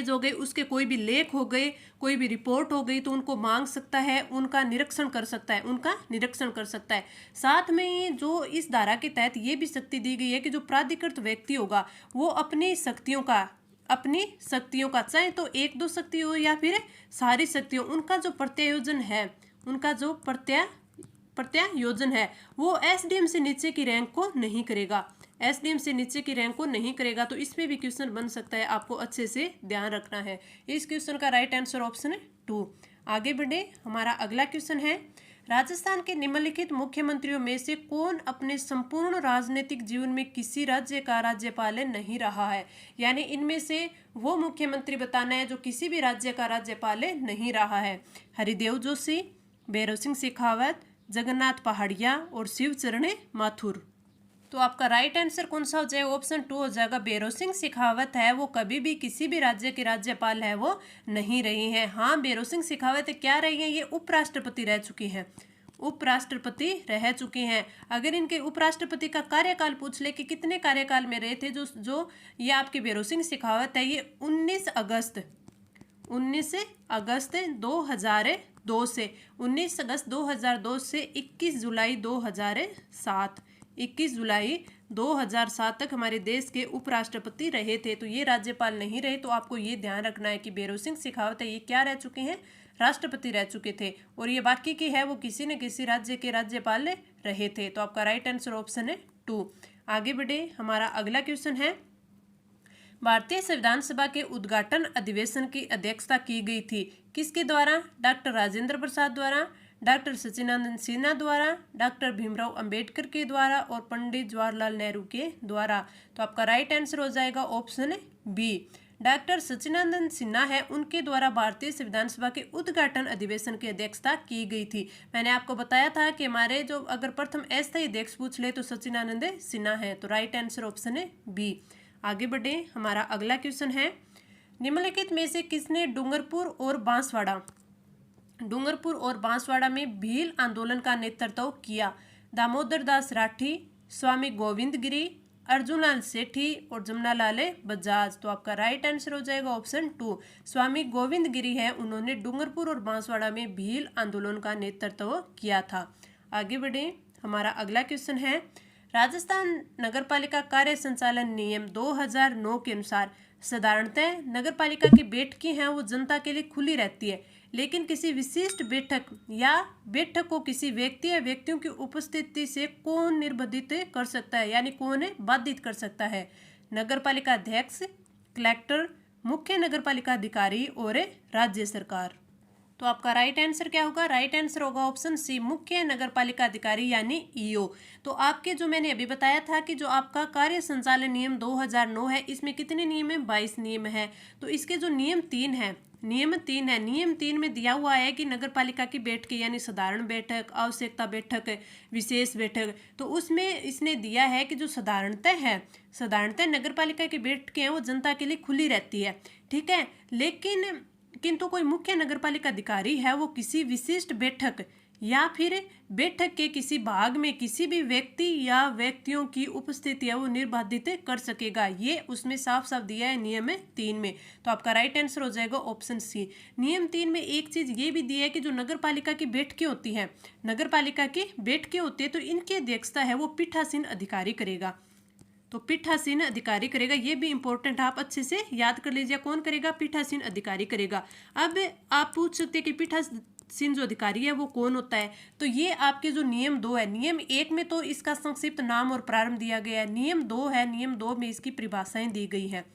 हो गए, उसके कोई भी लेख हो गए, कोई भी रिपोर्ट हो गई, तो उनको मांग सकता है, उनका निरीक्षण कर सकता है। साथ में ही जो इस धारा के तहत ये भी शक्ति दी गई है कि जो प्राधिकृत व्यक्ति होगा वो अपनी शक्तियों का चाहे तो एक दो शक्ति हो या फिर सारी शक्तियों, उनका जो प्रत्यायोजन है वो एसडीएम से नीचे की रैंक को नहीं करेगा। तो इसमें भी क्वेश्चन बन सकता है, आपको अच्छे से ध्यान रखना है। इस क्वेश्चन का राइट आंसर ऑप्शन है 2। आगे बढ़े, हमारा अगला क्वेश्चन है, राजस्थान के निम्नलिखित मुख्यमंत्रियों में से कौन अपने संपूर्ण राजनीतिक जीवन में किसी राज्य का राज्यपाल नहीं रहा है? यानी इनमें से वो मुख्यमंत्री बताना है जो किसी भी राज्य का राज्यपाल नहीं रहा है। हरिदेव जोशी, भैरव सिंह शेखावत, जगन्नाथ पहाड़िया और शिवचरण माथुर। तो आपका राइट आंसर कौन सा हो जाएगा? ऑप्शन 2 हो जाएगा। भैरव सिंह शेखावत है वो कभी भी किसी भी राज्य के राज्यपाल है वो नहीं रही हैं। हाँ, भैरव सिंह शेखावत क्या रही हैं? ये उपराष्ट्रपति रह चुकी हैं। अगर इनके उपराष्ट्रपति का कार्यकाल पूछ ले कि कितने कार्यकाल में रहे थे, जो ये आपके भैरव सिंह शेखावत है, ये 19 अगस्त 2002 से 21 जुलाई 2007 तक हमारे देश के उपराष्ट्रपति रहे थे। तो ये राज्यपाल नहीं रहे। तो आपको ये ध्यान रखना है कि भैरव सिंह शेखावत है ये क्या रह चुके हैं? राष्ट्रपति रह चुके थे। और ये बाकी के है वो किसी न किसी राज्य के राज्यपाल रहे थे। तो आपका राइट आंसर ऑप्शन है 2। आगे बढ़े, हमारा अगला क्वेश्चन है, भारतीय संविधान सभा के उद्घाटन अधिवेशन की अध्यक्षता की गई थी किसके द्वारा? डॉक्टर राजेंद्र प्रसाद द्वारा, डॉक्टर सचिदानंद सिन्हा द्वारा, डॉक्टर भीमराव अंबेडकर के द्वारा और पंडित जवाहरलाल नेहरू के द्वारा। तो आपका राइट आंसर हो जाएगा option B. Doctor Sachchidananda Sinha है उनके द्वारा भारतीय संविधान सभा के उद्घाटन अधिवेशन की अध्यक्षता की गई थी। मैंने आपको बताया था कि हमारे जो अगर प्रथम अस्थायी अध्यक्ष पूछ ले तो सचिदानंद सिन्हा है। तो राइट आंसर ऑप्शन है बी। आगे बढ़े, हमारा अगला क्वेश्चन है, निम्नलिखित में से किसने डूंगरपुर और बांसवाड़ा में भील आंदोलन का नेतृत्व किया? दामोदर दास राठी, स्वामी गोविंद गिरी, अर्जुनलाल सेठी और जमनालाल बजाज। तो आपका राइट आंसर हो जाएगा ऑप्शन 2। स्वामी गोविंद गिरी है उन्होंने डूंगरपुर और बांसवाड़ा में भील आंदोलन का नेतृत्व किया था। आगे बढ़े, हमारा अगला क्वेश्चन है, राजस्थान नगरपालिका कार्य संचालन नियम 2009 के अनुसार साधारणतः नगरपालिका की बैठकें हैं वो जनता के लिए खुली रहती है, लेकिन किसी विशिष्ट बैठक को किसी व्यक्ति या व्यक्तियों की उपस्थिति से कौन निर्बंधित कर सकता है, यानी कौन बाधित कर सकता है? नगरपालिका अध्यक्ष, कलेक्टर, मुख्य नगरपालिका अधिकारी और राज्य सरकार। तो आपका राइट आंसर क्या होगा? राइट आंसर होगा ऑप्शन सी, मुख्य नगरपालिका अधिकारी यानी ईओ। तो आपके जो मैंने अभी बताया था कि जो आपका कार्य संचालन नियम 2009 है, इसमें कितने नियम है? 22 नियम है। तो इसके जो नियम 3 है, नियम 3 में दिया हुआ है कि नगरपालिका की बैठक यानी साधारण बैठक, आवश्यकता बैठक, विशेष बैठक, तो उसमें इसने दिया है कि जो साधारणतः नगरपालिका की बैठकें हैं वो जनता के लिए खुली रहती है, ठीक है। किंतु कोई मुख्य नगरपालिका अधिकारी है वो किसी विशिष्ट बैठक या फिर बैठक के किसी भाग में किसी भी व्यक्ति या व्यक्तियों की उपस्थिति है वो निर्बाधित कर सकेगा। ये उसमें साफ साफ दिया है नियम 3 में। तो आपका राइट आंसर हो जाएगा ऑप्शन सी। नियम 3 में एक चीज ये भी दी है कि जो नगरपालिका की बैठकें होती हैं, तो इनकी अध्यक्षता है वो पीठासीन अधिकारी करेगा। तो पीठासीन अधिकारी करेगा, ये भी इंपॉर्टेंट आप अच्छे से याद कर लीजिए। कौन करेगा? पीठासीन अधिकारी करेगा। अब आप पूछ सकते हैं कि जो अधिकारी है वो कौन होता है। तो ये आपके जो नियम 2 है, नियम 1 में तो इसका संक्षिप्त नाम और प्रारंभ दिया गया है, नियम 2 है, नियम 2 में इसकी परिभाषाएं दी गई है।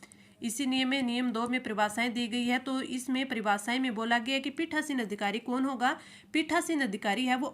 इसी नियम 2 में परिभाषाएं दी गई है। तो इसमें परिभाषाएं में बोला गया है कि पीठासीन अधिकारी कौन होगा। पीठासीन अधिकारी है वो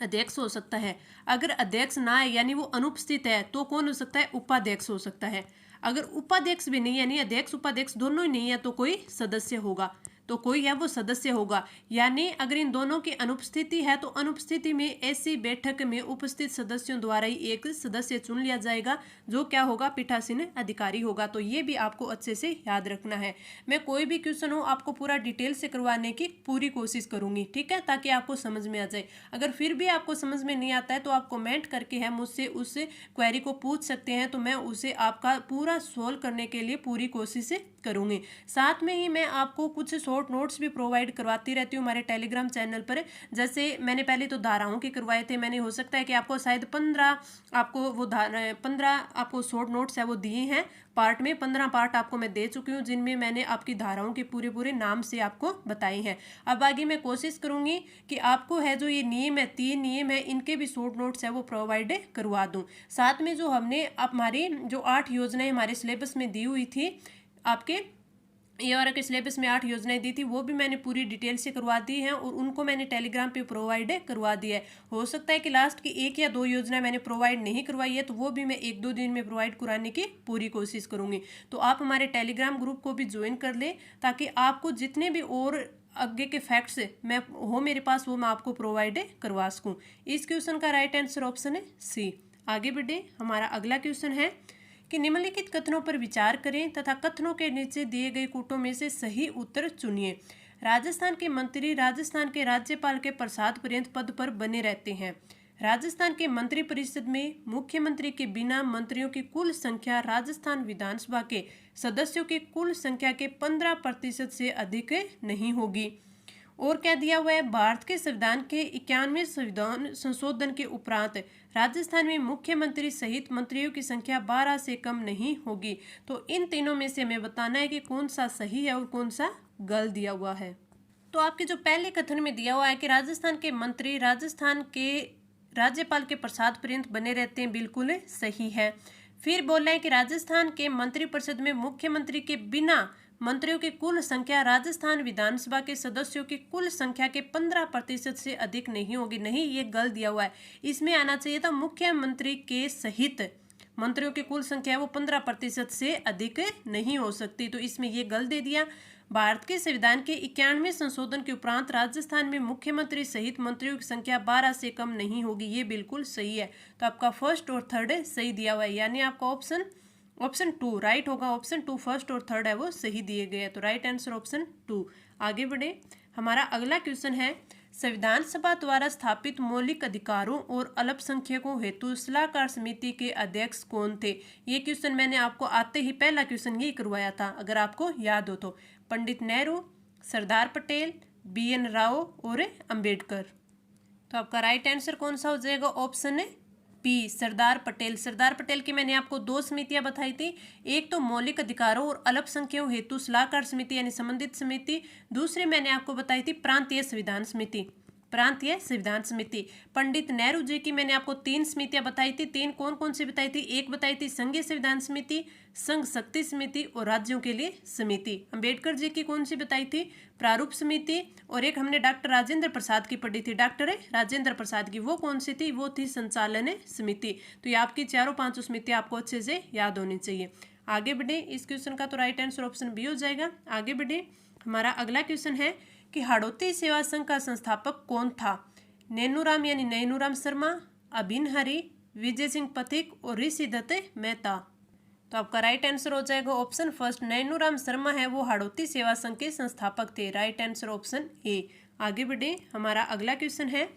अध्यक्ष हो सकता है। अगर अध्यक्ष ना है यानी वो अनुपस्थित है तो कौन हो सकता है, उपाध्यक्ष हो सकता है। अगर उपाध्यक्ष भी नहीं यानी अध्यक्ष उपाध्यक्ष दोनों ही नहीं है तो कोई सदस्य होगा, तो कोई है वो सदस्य होगा। यानी अगर इन दोनों की अनुपस्थिति है तो अनुपस्थिति में ऐसी बैठक में उपस्थित सदस्यों द्वारा ही एक सदस्य चुन लिया जाएगा जो क्या होगा, पीठासीन अधिकारी होगा। तो ये भी आपको अच्छे से याद रखना है। मैं कोई भी क्वेश्चन हो आपको पूरा डिटेल से करवाने की पूरी कोशिश करूंगी, ठीक है, ताकि आपको समझ में आ जाए। अगर फिर भी आपको समझ में नहीं आता है तो आप कमेंट करके है मुझसे उस क्वेरी को पूछ सकते हैं, तो मैं उसे आपका पूरा सोल्व करने के लिए पूरी कोशिश करूंगी। साथ में ही मैं आपको कुछ शॉर्ट नोट्स भी प्रोवाइड करवाती रहती हूँ हमारे टेलीग्राम चैनल पर। जैसे मैंने पहले तो धाराओं के करवाए थे, मैंने हो सकता है कि आपको शायद 15 आपको शॉर्ट नोट्स है वो दिए हैं पार्ट में, 15 पार्ट आपको मैं दे चुकी हूँ जिनमें मैंने आपकी धाराओं के पूरे नाम से आपको बताए हैं। अब आगे मैं कोशिश करूंगी कि आपको है जो ये नियम है, 3 नियम है, इनके भी शॉर्ट नोट्स है वो प्रोवाइड करवा दूँ। साथ में जो हमने हमारी जो 8 योजनाएं हमारे सिलेबस में दी हुई थी, आपके EOR के सिलेबस में 8 योजनाएं दी थी, वो भी मैंने पूरी डिटेल से करवा दी हैं और उनको मैंने टेलीग्राम पे प्रोवाइड करवा दिया है। हो सकता है कि लास्ट की 1 या 2 योजनाएं मैंने प्रोवाइड नहीं करवाई है, तो वो भी मैं 1-2 दिन में प्रोवाइड कराने की पूरी कोशिश करूंगी। तो आप हमारे टेलीग्राम ग्रुप को भी ज्वाइन कर लें ताकि आपको जितने भी और आगे के फैक्ट्स मैं हो मेरे पास वो मैं आपको प्रोवाइड करवा सकूँ। इस क्वेश्चन का राइट आंसर ऑप्शन है सी। आगे बढ़े, हमारा अगला क्वेश्चन है कि निम्नलिखित कथनों पर विचार करें तथा कथनों के नीचे दिए गए कूटों में से सही उत्तर चुनिए। राजस्थान के मंत्री राजस्थान के राज्यपाल के प्रसाद पर्यंत पद पर बने रहते हैं। राजस्थान के मंत्रिपरिषद में मुख्यमंत्री के बिना मंत्रियों की कुल संख्या राजस्थान विधानसभा के सदस्यों की कुल संख्या के 15% से अधिक नहीं होगी। और क्या दिया हुआ है, भारत के संविधान के 91वें संविधान संशोधन के उपरांत राजस्थान में मुख्यमंत्री सहित मंत्रियों की संख्या 12 से कम नहीं होगी। तो इन तीनों में से हमें बताना है कि कौन सा सही है और कौन सा गलत दिया हुआ है। तो आपके जो पहले कथन में दिया हुआ है कि राजस्थान के मंत्री राजस्थान के राज्यपाल के प्रसाद पर्यंत बने रहते हैं, बिल्कुल सही है। फिर बोला है कि राजस्थान के मंत्रिपरिषद में मुख्यमंत्री के बिना मंत्रियों की कुल संख्या राजस्थान विधानसभा के सदस्यों की कुल संख्या के 15% से अधिक नहीं होगी। नहीं, ये गलत दिया हुआ है। इसमें आना चाहिए था मुख्यमंत्री के सहित मंत्रियों की कुल संख्या वो 15% से अधिक नहीं हो सकती, तो इसमें ये गलत दे दिया। भारत के संविधान के 91वें संशोधन के उपरांत राजस्थान में मुख्यमंत्री सहित मंत्रियों की संख्या 12 से कम नहीं होगी, ये बिल्कुल सही है। तो आपका फर्स्ट और थर्ड सही दिया हुआ है, यानी आपका ऑप्शन 2 राइट होगा। ऑप्शन 2 फर्स्ट और थर्ड है वो सही दिए गए हैं, तो राइट आंसर ऑप्शन 2। आगे बढ़े, हमारा अगला क्वेश्चन है संविधान सभा द्वारा स्थापित मौलिक अधिकारों और अल्पसंख्यकों हेतु सलाहकार समिति के अध्यक्ष कौन थे। ये क्वेश्चन मैंने आपको आते ही पहला क्वेश्चन यही करवाया था, अगर आपको याद हो तो। पंडित नेहरू, सरदार पटेल, BN राव और अंबेडकर। तो आपका राइट आंसर कौन सा हो जाएगा, ऑप्शन है पी, सरदार पटेल। सरदार पटेल की मैंने आपको 2 समितियां बताई थी, एक तो मौलिक अधिकारों और अल्पसंख्यकों हेतु सलाहकार समिति यानी संबंधित समिति, दूसरी मैंने आपको बताई थी प्रांतीय संविधान समिति। पंडित नेहरू जी की मैंने आपको 3 समितियां बताई थी। 3 कौन कौन सी बताई थी, एक बताई थी संघीय संविधान समिति, संघ शक्ति समिति और राज्यों के लिए समिति। अंबेडकर जी की कौन सी बताई थी, प्रारूप समिति, और एक हमने डॉक्टर राजेंद्र प्रसाद की पढ़ी थी, डॉक्टर राजेंद्र प्रसाद की, वो कौन सी थी, वो थी संचालन समिति। तो ये आपकी 4-5 समितियां आपको अच्छे से याद होनी चाहिए। आगे बढ़े, इस क्वेश्चन का तो राइट आंसर ऑप्शन बी हो जाएगा। आगे बढ़े, हमारा अगला क्वेश्चन है कि हाड़ौती सेवा संघ का संस्थापक कौन था। नैनूराम यानी नैनूराम शर्मा, अभिन हरि, विजय सिंह पथिक और ऋषि दत्त मेहता। तो आपका राइट आंसर हो जाएगा ऑप्शन फर्स्ट, नैनूराम शर्मा है वो हाड़ौती सेवा संघ के संस्थापक थे। Right answer option A. आगे बढ़े, हमारा अगला क्वेश्चन है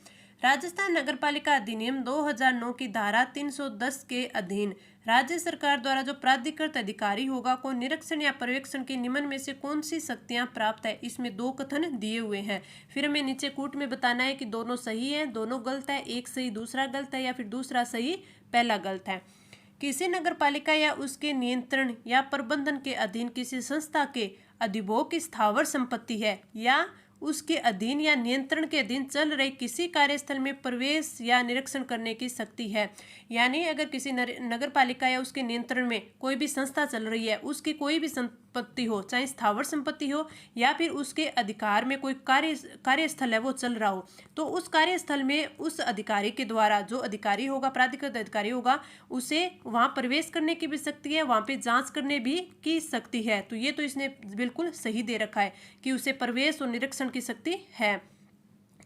राजस्थान नगरपालिका अधिनियम 2009 की धारा 310 के अधीन राज्य सरकार द्वारा जो प्राधिकृत अधिकारी होगा को निरीक्षण या पर्यवेक्षण के निम्न में से कौन सी शक्तियां प्राप्त है। इसमें 2 कथन दिए हुए हैं, फिर हमें नीचे कूट में बताना है कि दोनों सही है, दोनों गलत है, एक सही दूसरा गलत है, या फिर दूसरा सही पहला गलत है। किसी नगरपालिका या उसके नियंत्रण या प्रबंधन के अधीन किसी संस्था के अधिभोग की स्थावर संपत्ति है या उसके अधीन या नियंत्रण के अधीन चल रहे किसी कार्यस्थल में प्रवेश या निरीक्षण करने की शक्ति है। यानी अगर किसी नगर पालिका या उसके नियंत्रण में कोई भी संस्था चल रही है, उसकी कोई भी संपत्ति हो, चाहे स्थावर संपत्ति हो या फिर उसके अधिकार में कोई कार्यस्थल है वो चल रहा हो, तो उस कार्यस्थल में उस अधिकारी के द्वारा, जो अधिकारी होगा, प्राधिकृत अधिकारी होगा, उसे वहां प्रवेश करने की भी शक्ति है, वहां पे जांच करने भी की शक्ति है। तो ये तो इसने बिल्कुल सही दे रखा है कि उसे प्रवेश और निरीक्षण की शक्ति है।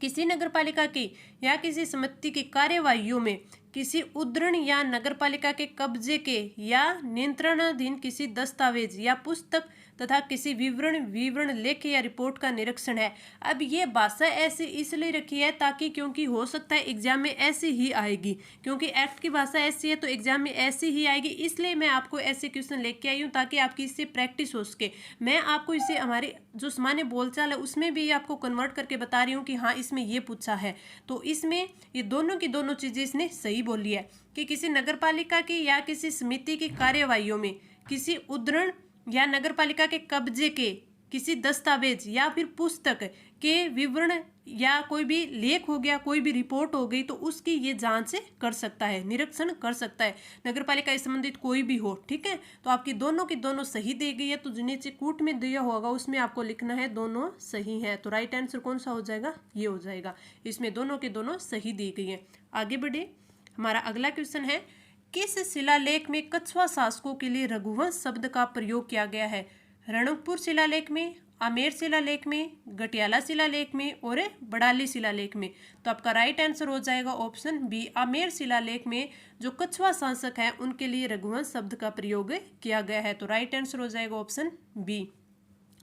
किसी नगरपालिका की या किसी समिति की कार्यवाहियों में किसी उद्धरण या नगरपालिका के कब्जे के या नियंत्रणाधीन किसी दस्तावेज या पुस्तक तथा किसी विवरण लेख या रिपोर्ट का निरीक्षण है। अब ये भाषा ऐसी इसलिए रखी है ताकि, क्योंकि हो सकता है एग्जाम में ऐसी ही आएगी, क्योंकि एक्ट की भाषा ऐसी है तो एग्जाम में ऐसी ही आएगी, इसलिए मैं आपको ऐसे क्वेश्चन लेके आई हूँ ताकि आपकी इससे प्रैक्टिस हो सके। मैं आपको इसे हमारे जो सामान्य बोलचाल है उसमें भी आपको कन्वर्ट करके बता रही हूँ कि हाँ इसमें ये पूछा है। तो इसमें ये दोनों की दोनों चीजें इसने सही बोली है कि किसी नगरपालिका की या किसी समिति की कार्यवाहियों में किसी उद्धरण या नगरपालिका के कब्जे के किसी दस्तावेज या फिर पुस्तक के विवरण या कोई भी लेख हो गया, कोई भी रिपोर्ट हो गई, तो उसकी ये जांच कर सकता है, निरीक्षण कर सकता है, नगरपालिका से संबंधित कोई भी हो। ठीक है, तो आपकी दोनों की दोनों सही दी गई है। तो जो नीचे कूट में दिया होगा उसमें आपको लिखना है दोनों सही है। तो राइट आंसर कौन सा हो जाएगा? ये हो जाएगा। इसमें दोनों के दोनों सही दी गई है। आगे बढ़े, हमारा अगला क्वेश्चन है, किस शिलालेख में कछुआ शासकों के लिए रघुवंश शब्द का प्रयोग किया गया है? रणकपुर शिलालेख में, आमेर शिलालेख में, गटियाला शिलालेख में और बड़ाली शिलालेख में। तो आपका राइट आंसर हो जाएगा ऑप्शन बी, आमेर शिलालेख में जो कछुआ शासक हैं उनके लिए रघुवंश शब्द का प्रयोग किया गया है। तो राइट आंसर हो जाएगा ऑप्शन बी।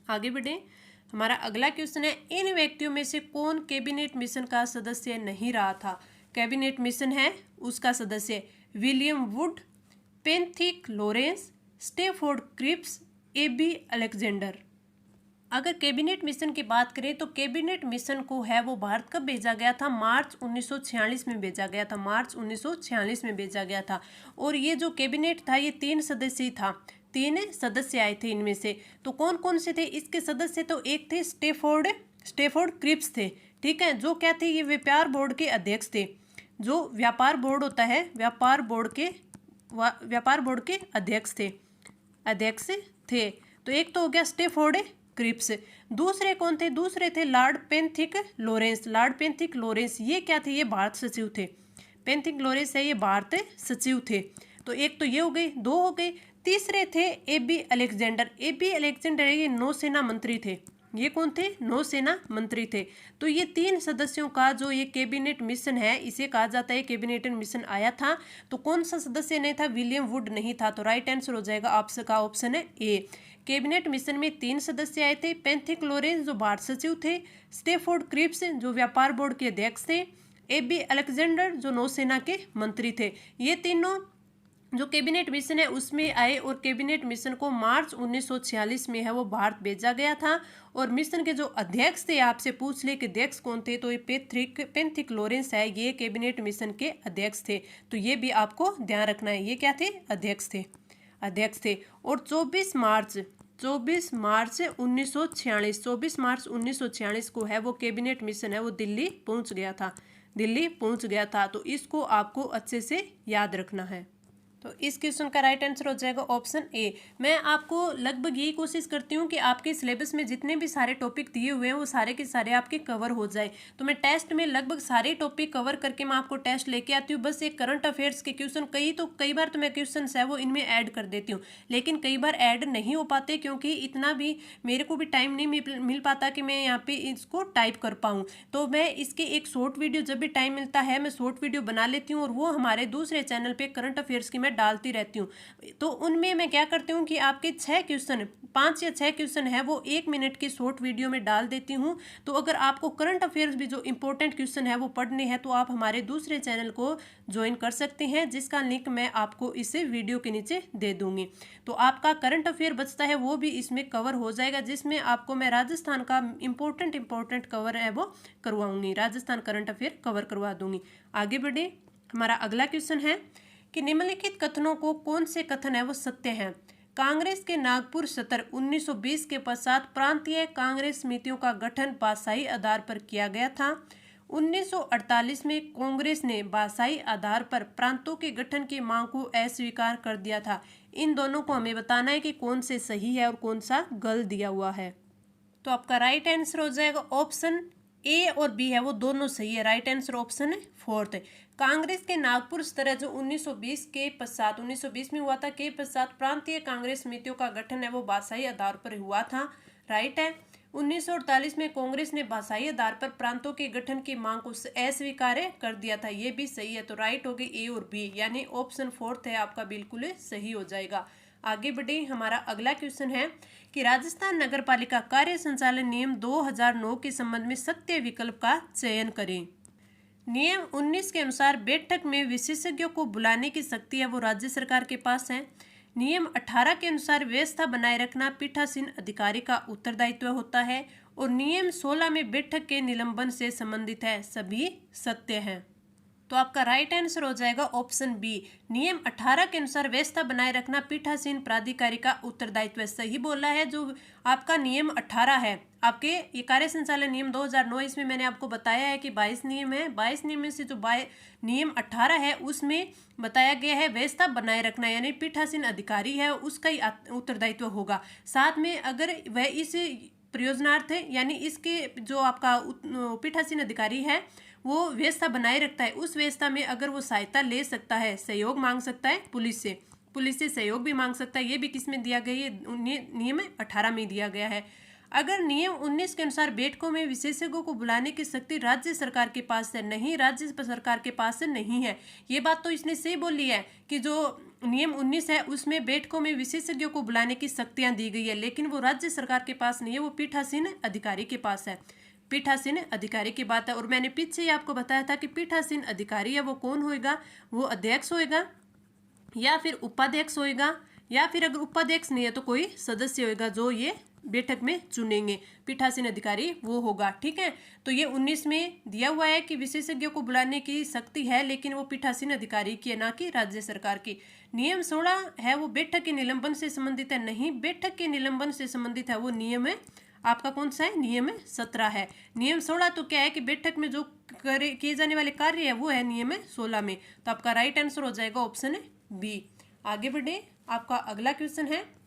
आगे बढ़े, हमारा अगला क्वेश्चन है, इन व्यक्तियों में से कौन कैबिनेट मिशन का सदस्य नहीं रहा था? कैबिनेट मिशन है उसका सदस्य William Wood, Pethick Lawrence, Stafford Cripps, A B Alexander. अगर कैबिनेट मिशन की बात करें तो कैबिनेट मिशन को है वो भारत कब भेजा गया था? मार्च 1946 में भेजा गया था। मार्च 1946 में भेजा गया था। और ये जो कैबिनेट था ये 3 सदस्यीय था, 3 सदस्य आए थे इनमें से। तो कौन कौन से थे इसके सदस्य? तो एक थे स्टेफोर्ड क्रिप्स थे। ठीक है, जो क्या थे? ये व्यापार बोर्ड के अध्यक्ष थे। जो व्यापार बोर्ड होता है, व्यापार बोर्ड के अध्यक्ष थे। तो एक तो हो गया स्टेफोर्ड क्रिप्स। दूसरे कौन थे? दूसरे थे लॉर्ड पेंथिक लॉरेंस। ये क्या थे? ये भारत सचिव थे। पेंथिक लॉरेंस है ये भारत सचिव थे। तो एक तो ये हो गई, 2 हो गई। तीसरे थे एबी अलेक्जेंडर ये नौसेना मंत्री थे। ये कौन थे? नौसेना मंत्री थे। तो ये 3 सदस्यों का जो ये कैबिनेट मिशन है इसे कहा जाता है कैबिनेट मिशन आया था। तो कौन सा सदस्य नहीं था? विलियम वुड नहीं था। तो राइट आंसर हो जाएगा आपका ऑप्शन है ए। कैबिनेट मिशन में 3 सदस्य आए थे, पेंथिक लॉरेंस जो भारत सचिव थे, स्टेफोर्ड क्रिप्स जो व्यापार बोर्ड के अध्यक्ष थे, एबी अलेक्जेंडर जो नौसेना के मंत्री थे। ये तीनों जो कैबिनेट मिशन है उसमें आए और कैबिनेट मिशन को मार्च 1946 में है वो भारत भेजा गया था। और मिशन के जो अध्यक्ष थे, आपसे पूछ ले कि अध्यक्ष कौन थे, तो ये पेंथिक लॉरेंस है, ये कैबिनेट मिशन के अध्यक्ष थे। तो ये भी आपको ध्यान रखना है, ये क्या थे? अध्यक्ष थे। और 24 मार्च 1946 को है वो कैबिनेट मिशन है वो दिल्ली पहुंच गया था। तो इसको आपको अच्छे से याद रखना है। तो इस क्वेश्चन का राइट आंसर हो जाएगा ऑप्शन ए। मैं आपको लगभग यही कोशिश करती हूँ कि आपके सिलेबस में जितने भी सारे टॉपिक दिए हुए हैं वो सारे के सारे आपके कवर हो जाए। तो मैं टेस्ट में लगभग सारे टॉपिक कवर करके मैं आपको टेस्ट लेके आती हूँ। बस एक करंट अफेयर्स के क्वेश्चन कई बार तो मैं क्वेश्चन है वो इनमें ऐड कर देती हूँ, लेकिन कई बार ऐड नहीं हो पाते क्योंकि इतना भी मेरे को भी टाइम नहीं मिल पाता कि मैं यहाँ पे इसको टाइप कर पाऊँ। तो मैं इसके एक शॉर्ट वीडियो जब भी टाइम मिलता है मैं शॉर्ट वीडियो बना लेती हूँ और वो हमारे दूसरे चैनल पे करंट अफेयर्स की मैं डालती रहती हूँ। तो उनमें मैं क्या करती हूँ कि आपके 5 या 6 क्वेश्चन है वो 1 मिनट की शॉर्ट वीडियो में डाल देती हूँ। तो अगर आपको करंट अफेयर्स भी जो इंपॉर्टेंट क्वेश्चन है वो पढ़ने हैं तो आप हमारे दूसरे चैनल को ज्वाइन कर सकते हैं, जिसका लिंक मैं आपको इस वीडियो के नीचे दे दूंगी। तो आपका करंट अफेयर बचता है वो भी इसमें कवर हो जाएगा, जिसमें आपको मैं राजस्थान का इंपॉर्टेंट कवर है वो करवाऊंगी, राजस्थान करंट अफेयर कवर करवा दूंगी। आगे बढ़े, हमारा अगला क्वेश्चन है कि निम्नलिखित कथनों को कौन से कथन है वो सत्य हैं? कांग्रेस के नागपुर सत्र 1920 के पश्चात प्रांतीय कांग्रेस समितियों का गठन भाषाई आधार पर किया गया था। 1948 में कांग्रेस ने भाषाई आधार पर प्रांतों के गठन की मांग को अस्वीकार कर दिया था। इन दोनों को हमें बताना है कि कौन से सही है और कौन सा गलत दिया हुआ है। तो आपका राइट आंसर हो जाएगा ऑप्शन ए और बी है वो दोनों सही है। राइट आंसर ऑप्शन है फोर्थ है। कांग्रेस के नागपुर सत्र जो 1920 के पश्चात 1920 में हुआ था के पश्चात प्रांतीय कांग्रेस समितियों का गठन है वो भाषाई आधार पर हुआ था। राइट है। 1948 में कांग्रेस ने भाषाई आधार पर प्रांतों के गठन की मांग को अस्वीकार कर दिया था। ये भी सही है। तो राइट हो गई ए और बी यानी ऑप्शन फोर्थ है आपका बिल्कुल सही हो जाएगा। आगे बढ़े। हमारा अगला क्वेश्चन है कि राजस्थान नगर पालिका कार्य संचालन नियम 2009 के संबंध में सत्य विकल्प का चयन करें। नियम 19 के अनुसार बैठक में विशेषज्ञों को बुलाने की शक्ति है वो राज्य सरकार के पास है। नियम 18 के अनुसार व्यवस्था बनाए रखना पीठासीन अधिकारी का उत्तरदायित्व होता है और नियम 16 में बैठक के निलंबन से संबंधित है। सभी सत्य हैं। तो आपका राइट आंसर हो जाएगा ऑप्शन बी। नियम 18 के अनुसार व्यवस्था बनाए रखना पीठासीन प्राधिकारी का उत्तरदायित्व सही बोला है। जो आपका नियम 18 है आपके ये कार्य संचालन नियम 2009 इसमें मैंने आपको बताया है कि 22 नियम है। 22 नियम में से जो नियम 18 है उसमें बताया गया है व्यवस्था बनाए रखना यानी पीठासीन अधिकारी है उसका ही उत्तरदायित्व होगा। साथ में अगर वह इस प्रयोजनार्थ है यानी इसके जो आपका पीठासीन अधिकारी है वो व्यवस्था बनाए रखता है उस व्यवस्था में अगर वो सहायता ले सकता है सहयोग मांग सकता है पुलिस से सहयोग भी मांग सकता है। ये भी किस में दिया गया है नियम 18 में दिया गया है। अगर नियम 19 के अनुसार बैठकों में विशेषज्ञों को बुलाने की शक्ति राज्य सरकार के पास है नहीं राज्य सरकार के पास नहीं है। ये बात तो इसने सही बोली है कि जो नियम 19 है उसमें बैठकों में विशेषज्ञों को बुलाने की शक्तियां दी गई है लेकिन वो राज्य सरकार के पास नहीं है वो पीठासीन अधिकारी के पास है। पीठासीन अधिकारी की बात है और मैंने पीछे ही आपको बताया था कि पीठासीन अधिकारी है वो कौन होएगा वो अध्यक्ष होएगा या फिर उपाध्यक्ष होएगा या फिर अगर उपाध्यक्ष नहीं है तो कोई सदस्य होएगा जो ये बैठक में चुनेंगे। पीठासीन अधिकारी वो होगा। ठीक है। तो ये 19 में दिया हुआ है कि विशेषज्ञों को बुलाने की शक्ति है लेकिन वो पीठासीन अधिकारी की है ना कि राज्य सरकार की। नियम 16 है वो बैठक के निलंबन से संबंधित है नहीं बैठक के निलंबन से संबंधित है वो नियम है आपका कौन सा है नियम 17 है। नियम 16 तो क्या है कि बैठक में जो किए जाने वाले कार्य है वो है नियम 16 में। तो आपका राइट आंसर हो जाएगा ऑप्शन बी। आगे बढ़े। आपका अगला क्वेश्चन है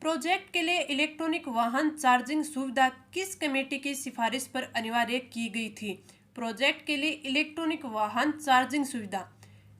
प्रोजेक्ट के लिए इलेक्ट्रॉनिक वाहन चार्जिंग सुविधा किस कमेटी की सिफारिश पर अनिवार्य की गई थी। प्रोजेक्ट के लिए इलेक्ट्रॉनिक वाहन चार्जिंग सुविधा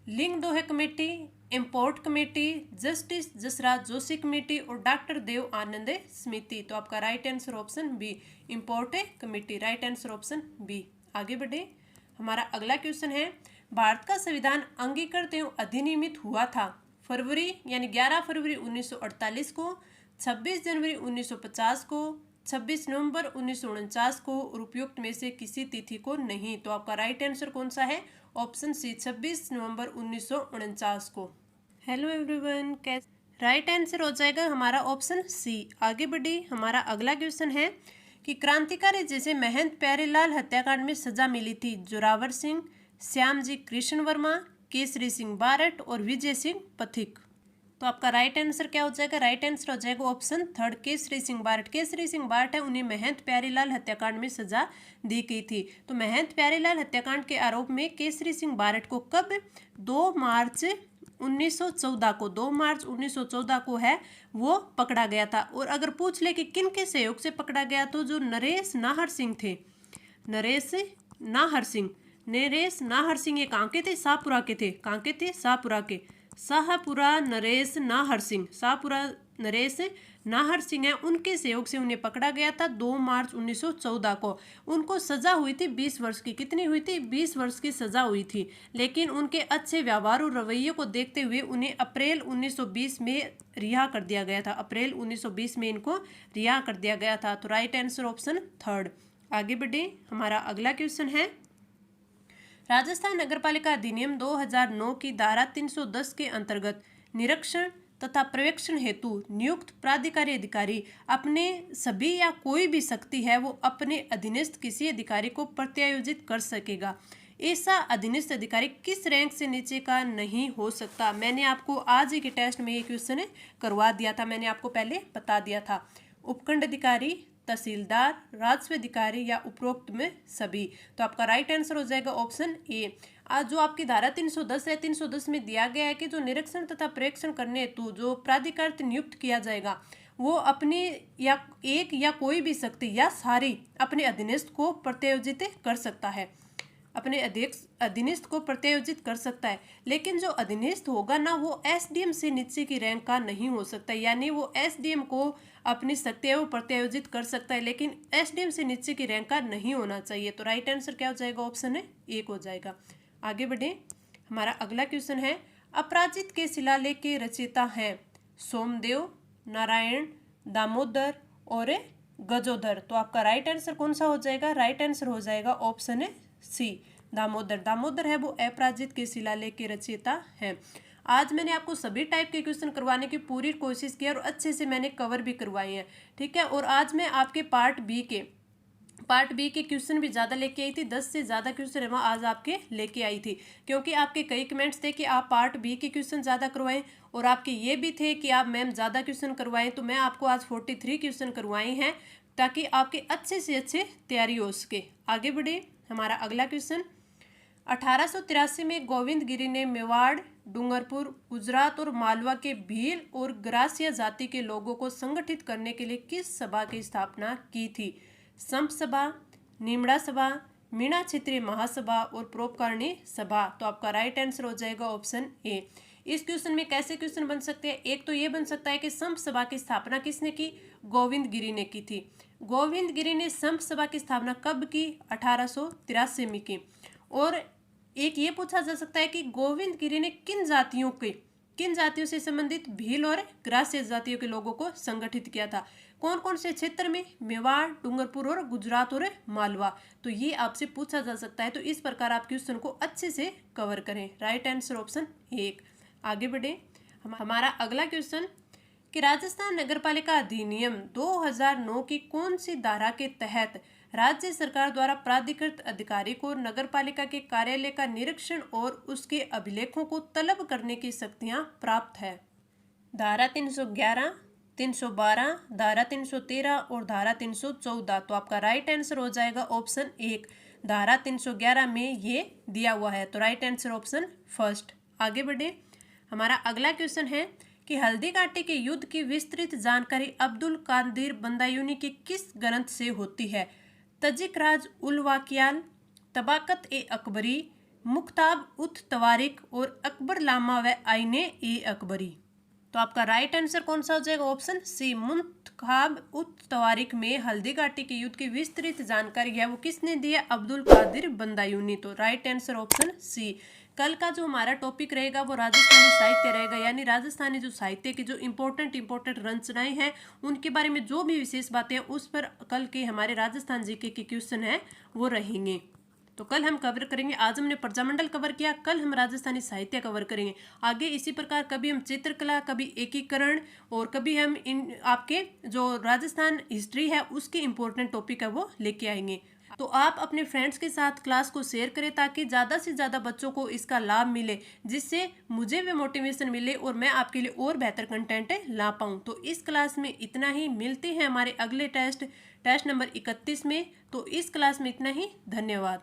लिंगदोहे committee import committee justice Jasraj Joshi committee और डॉक्टर देव आनंद समिति। तो आपका right answer option B import committee. Right answer option B. आगे बढ़े। हमारा अगला क्वेश्चन है भारत का संविधान अंगीकृत एवं अधिनियमित हुआ था फरवरी यानी 11 फरवरी 1948 को 26 जनवरी 1950 को 26 नवंबर 1949 को और उपयुक्त में से किसी तिथि को नहीं। तो आपका राइट आंसर कौन सा है ऑप्शन सी 26 नवंबर 1949 को। हेलो एवरीवन कैसे राइट आंसर हो जाएगा हमारा ऑप्शन सी। आगे बढ़ी। हमारा अगला क्वेश्चन है कि क्रांतिकारी जैसे महंत प्यारेलाल हत्याकांड में सजा मिली थी जोरावर सिंह श्यामजी कृष्ण वर्मा केसरी सिंह बारट और विजय सिंह पथिक। तो आपका राइट आंसर क्या हो जाएगा राइट आंसर हो जाएगा ऑप्शन थर्ड केसरी सिंह बारट। केसरी सिंह बारट है उन्हें महंत प्यारेलाल हत्याकांड में सजा दी गई थी। तो महंत प्यारेलाल हत्याकांड के आरोप में केसरी सिंह बारट को कब 2 मार्च 1914 को है वो पकड़ा गया था। और अगर पूछ ले कि किन के सहयोग से पकड़ा गया तो जो नरेश नाहर सिंह थे नरेश नाहर सिंह ये कहाँ के थे शाहपुरा के थे। कहाँ के थे शाहपुरा के। शाहपुरा नरेश नाहर सिंह है उनके सहयोग से उन्हें पकड़ा गया था 2 मार्च 1914 को। उनको सजा हुई थी 20 वर्ष की। कितनी हुई थी 20 वर्ष की सजा हुई थी। लेकिन उनके अच्छे व्यवहार और रवैये को देखते हुए उन्हें अप्रैल 1920 में रिहा कर दिया गया था। अप्रैल 1920 में इनको रिहा कर दिया गया था। तो राइट आंसर ऑप्शन थर्ड। आगे बढ़े। हमारा अगला क्वेश्चन है राजस्थान नगरपालिका अधिनियम 2009 की धारा 310 के अंतर्गत निरीक्षण तथा पर्यवेक्षण हेतु नियुक्त प्राधिकारी अधिकारी अपने सभी या कोई भी शक्ति है वो अपने अधीनस्थ किसी अधिकारी को प्रत्यायोजित कर सकेगा। ऐसा अधीनस्थ अधिकारी किस रैंक से नीचे का नहीं हो सकता। मैंने आपको आज ही के टेस्ट में ये क्वेश्चन करवा दिया था, मैंने आपको पहले बता दिया था। उपखंड अधिकारी, तहसीलदार, राजस्व अधिकारी या उपरोक्त में सभी। तो आपका राइट आंसर हो जाएगा ऑप्शन ए। आज जो आपकी धारा 310 है, 310 में दिया गया है कि जो निरीक्षण तथा प्रेक्षण करने हेतु जो प्राधिकार नियुक्त किया जाएगा वो अपने या एक या कोई भी शक्ति या सारी अपने अधीनस्थ को प्रत्यायोजित कर सकता है, अपने अधीनस्थ को प्रत्यायोजित कर सकता है। लेकिन जो अधीनस्थ होगा ना वो एसडीएम से नीचे की रैंक का नहीं हो सकता, यानी वो एसडीएम को अपनी शक्तियाँ प्रत्यायोजित कर सकता है लेकिन एसडीएम से नीचे की रैंक का नहीं होना चाहिए। तो राइट आंसर क्या हो जाएगा, ऑप्शन है एक हो जाएगा। आगे बढ़े, हमारा अगला क्वेश्चन है अपराजित के शिलालेख के रचयिता हैं सोमदेव, नारायण, दामोदर और गजोदर। तो आपका राइट आंसर कौन सा हो जाएगा, राइट आंसर हो जाएगा ऑप्शन है सी, दामोदर। दामोदर है वो अपराजित के शिलालेख के रचयिता हैं। आज मैंने आपको सभी टाइप के क्वेश्चन करवाने की पूरी कोशिश की और अच्छे से मैंने कवर भी करवाए हैं, ठीक है। और आज मैं आपके पार्ट बी के क्वेश्चन भी ज़्यादा लेके आई थी, 10 से ज़्यादा क्वेश्चन है वहाँ आज आपके लेके आई थी, क्योंकि आपके कई कमेंट्स थे कि आप पार्ट बी के क्वेश्चन ज़्यादा करवाएं और आपके ये भी थे कि आप मैम ज़्यादा क्वेश्चन करवाएं। तो मैं आपको आज 43 क्वेश्चन करवाए हैं ताकि आपके अच्छे से अच्छे तैयारी हो सके। आगे बढ़े, हमारा अगला क्वेश्चन 1883 में गोविंद गिरी ने मेवाड़, डूंगरपुर, गुजरात और मालवा के भील और ग्रासिया जाति के लोगों को संगठित करने के लिए किस सभा की स्थापना की थी। संप सभा, निमड़ा सभा, मीणा क्षेत्रीय महासभा और परोपकारिणी सभा। तो आपका राइट आंसर हो जाएगा ऑप्शन ए। इस क्वेश्चन में कैसे क्वेश्चन बन सकते हैं, एक तो ये बन सकता है कि संप सभा की स्थापना किसने की, गोविंद गिरी ने की थी। गोविंद गिरी ने संप सभा की स्थापना कब की, 1883 में की। और एक ये पूछा जा सकता है कि गोविंद गिरी ने किन जातियों से संबंधित भील और ग्रासिया जातियों के लोगों को संगठित किया था, कौन कौन से क्षेत्र में, मेवाड़, डूंगरपुर और गुजरात और मालवा। तो ये आपसे पूछा जा सकता है, तो इस प्रकार आप क्वेश्चन को अच्छे से कवर करें। राइट आंसर ऑप्शन एक। आगे बढ़े, हमारा अगला क्वेश्चन कि राजस्थान नगरपालिका अधिनियम 2009 की कौन सी धारा के तहत राज्य सरकार द्वारा प्राधिकृत अधिकारी को नगरपालिका के कार्यालय का निरीक्षण और उसके अभिलेखों को तलब करने की शक्तियां प्राप्त है। धारा 311, 312, धारा 313 और धारा 314। तो आपका राइट आंसर हो जाएगा ऑप्शन एक, धारा 311 में ये दिया हुआ है। तो राइट आंसर ऑप्शन फर्स्ट। आगे बढ़े, हमारा अगला क्वेश्चन है कि हल्दी घाटी के युद्ध की विस्तृत जानकारी अब्दुल कादिर बंदायूनी के किस ग्रंथ से होती है। तजिक राज उल वाकियाल, तबाकत ए अकबरी, मुख्ताब उत तवारिक और अकबर लामा व आईने ए अकबरी। तो आपका राइट आंसर कौन सा हो जाएगा, ऑप्शन सी, मुख्ताब उत तवारिक में हल्दी घाटी के युद्ध की विस्तृत जानकारी है वो किसने दी है, अब्दुल कादिर बंदायूनी। तो राइट आंसर ऑप्शन सी। कल का जो हमारा टॉपिक रहेगा वो राजस्थानी साहित्य रहेगा, यानी राजस्थानी जो साहित्य की जो इम्पोर्टेंट रचनाएं हैं उनके बारे में जो भी विशेष बातें हैं उस पर कल के हमारे राजस्थान जीके के क्वेश्चन हैं वो रहेंगे। तो कल हम कवर करेंगे, आज हमने प्रजामंडल कवर किया, कल हम राजस्थानी साहित्य कवर करेंगे। आगे इसी प्रकार कभी हम चित्रकला, कभी एकीकरण और कभी हम इन आपके जो राजस्थान हिस्ट्री है उसके इम्पोर्टेंट टॉपिक है वो लेके आएंगे। तो आप अपने फ्रेंड्स के साथ क्लास को शेयर करें ताकि ज़्यादा से ज़्यादा बच्चों को इसका लाभ मिले, जिससे मुझे भी मोटिवेशन मिले और मैं आपके लिए और बेहतर कंटेंट ला पाऊँ। तो इस क्लास में इतना ही, मिलते हैं हमारे अगले टेस्ट नंबर 31 में। तो इस क्लास में इतना ही, धन्यवाद।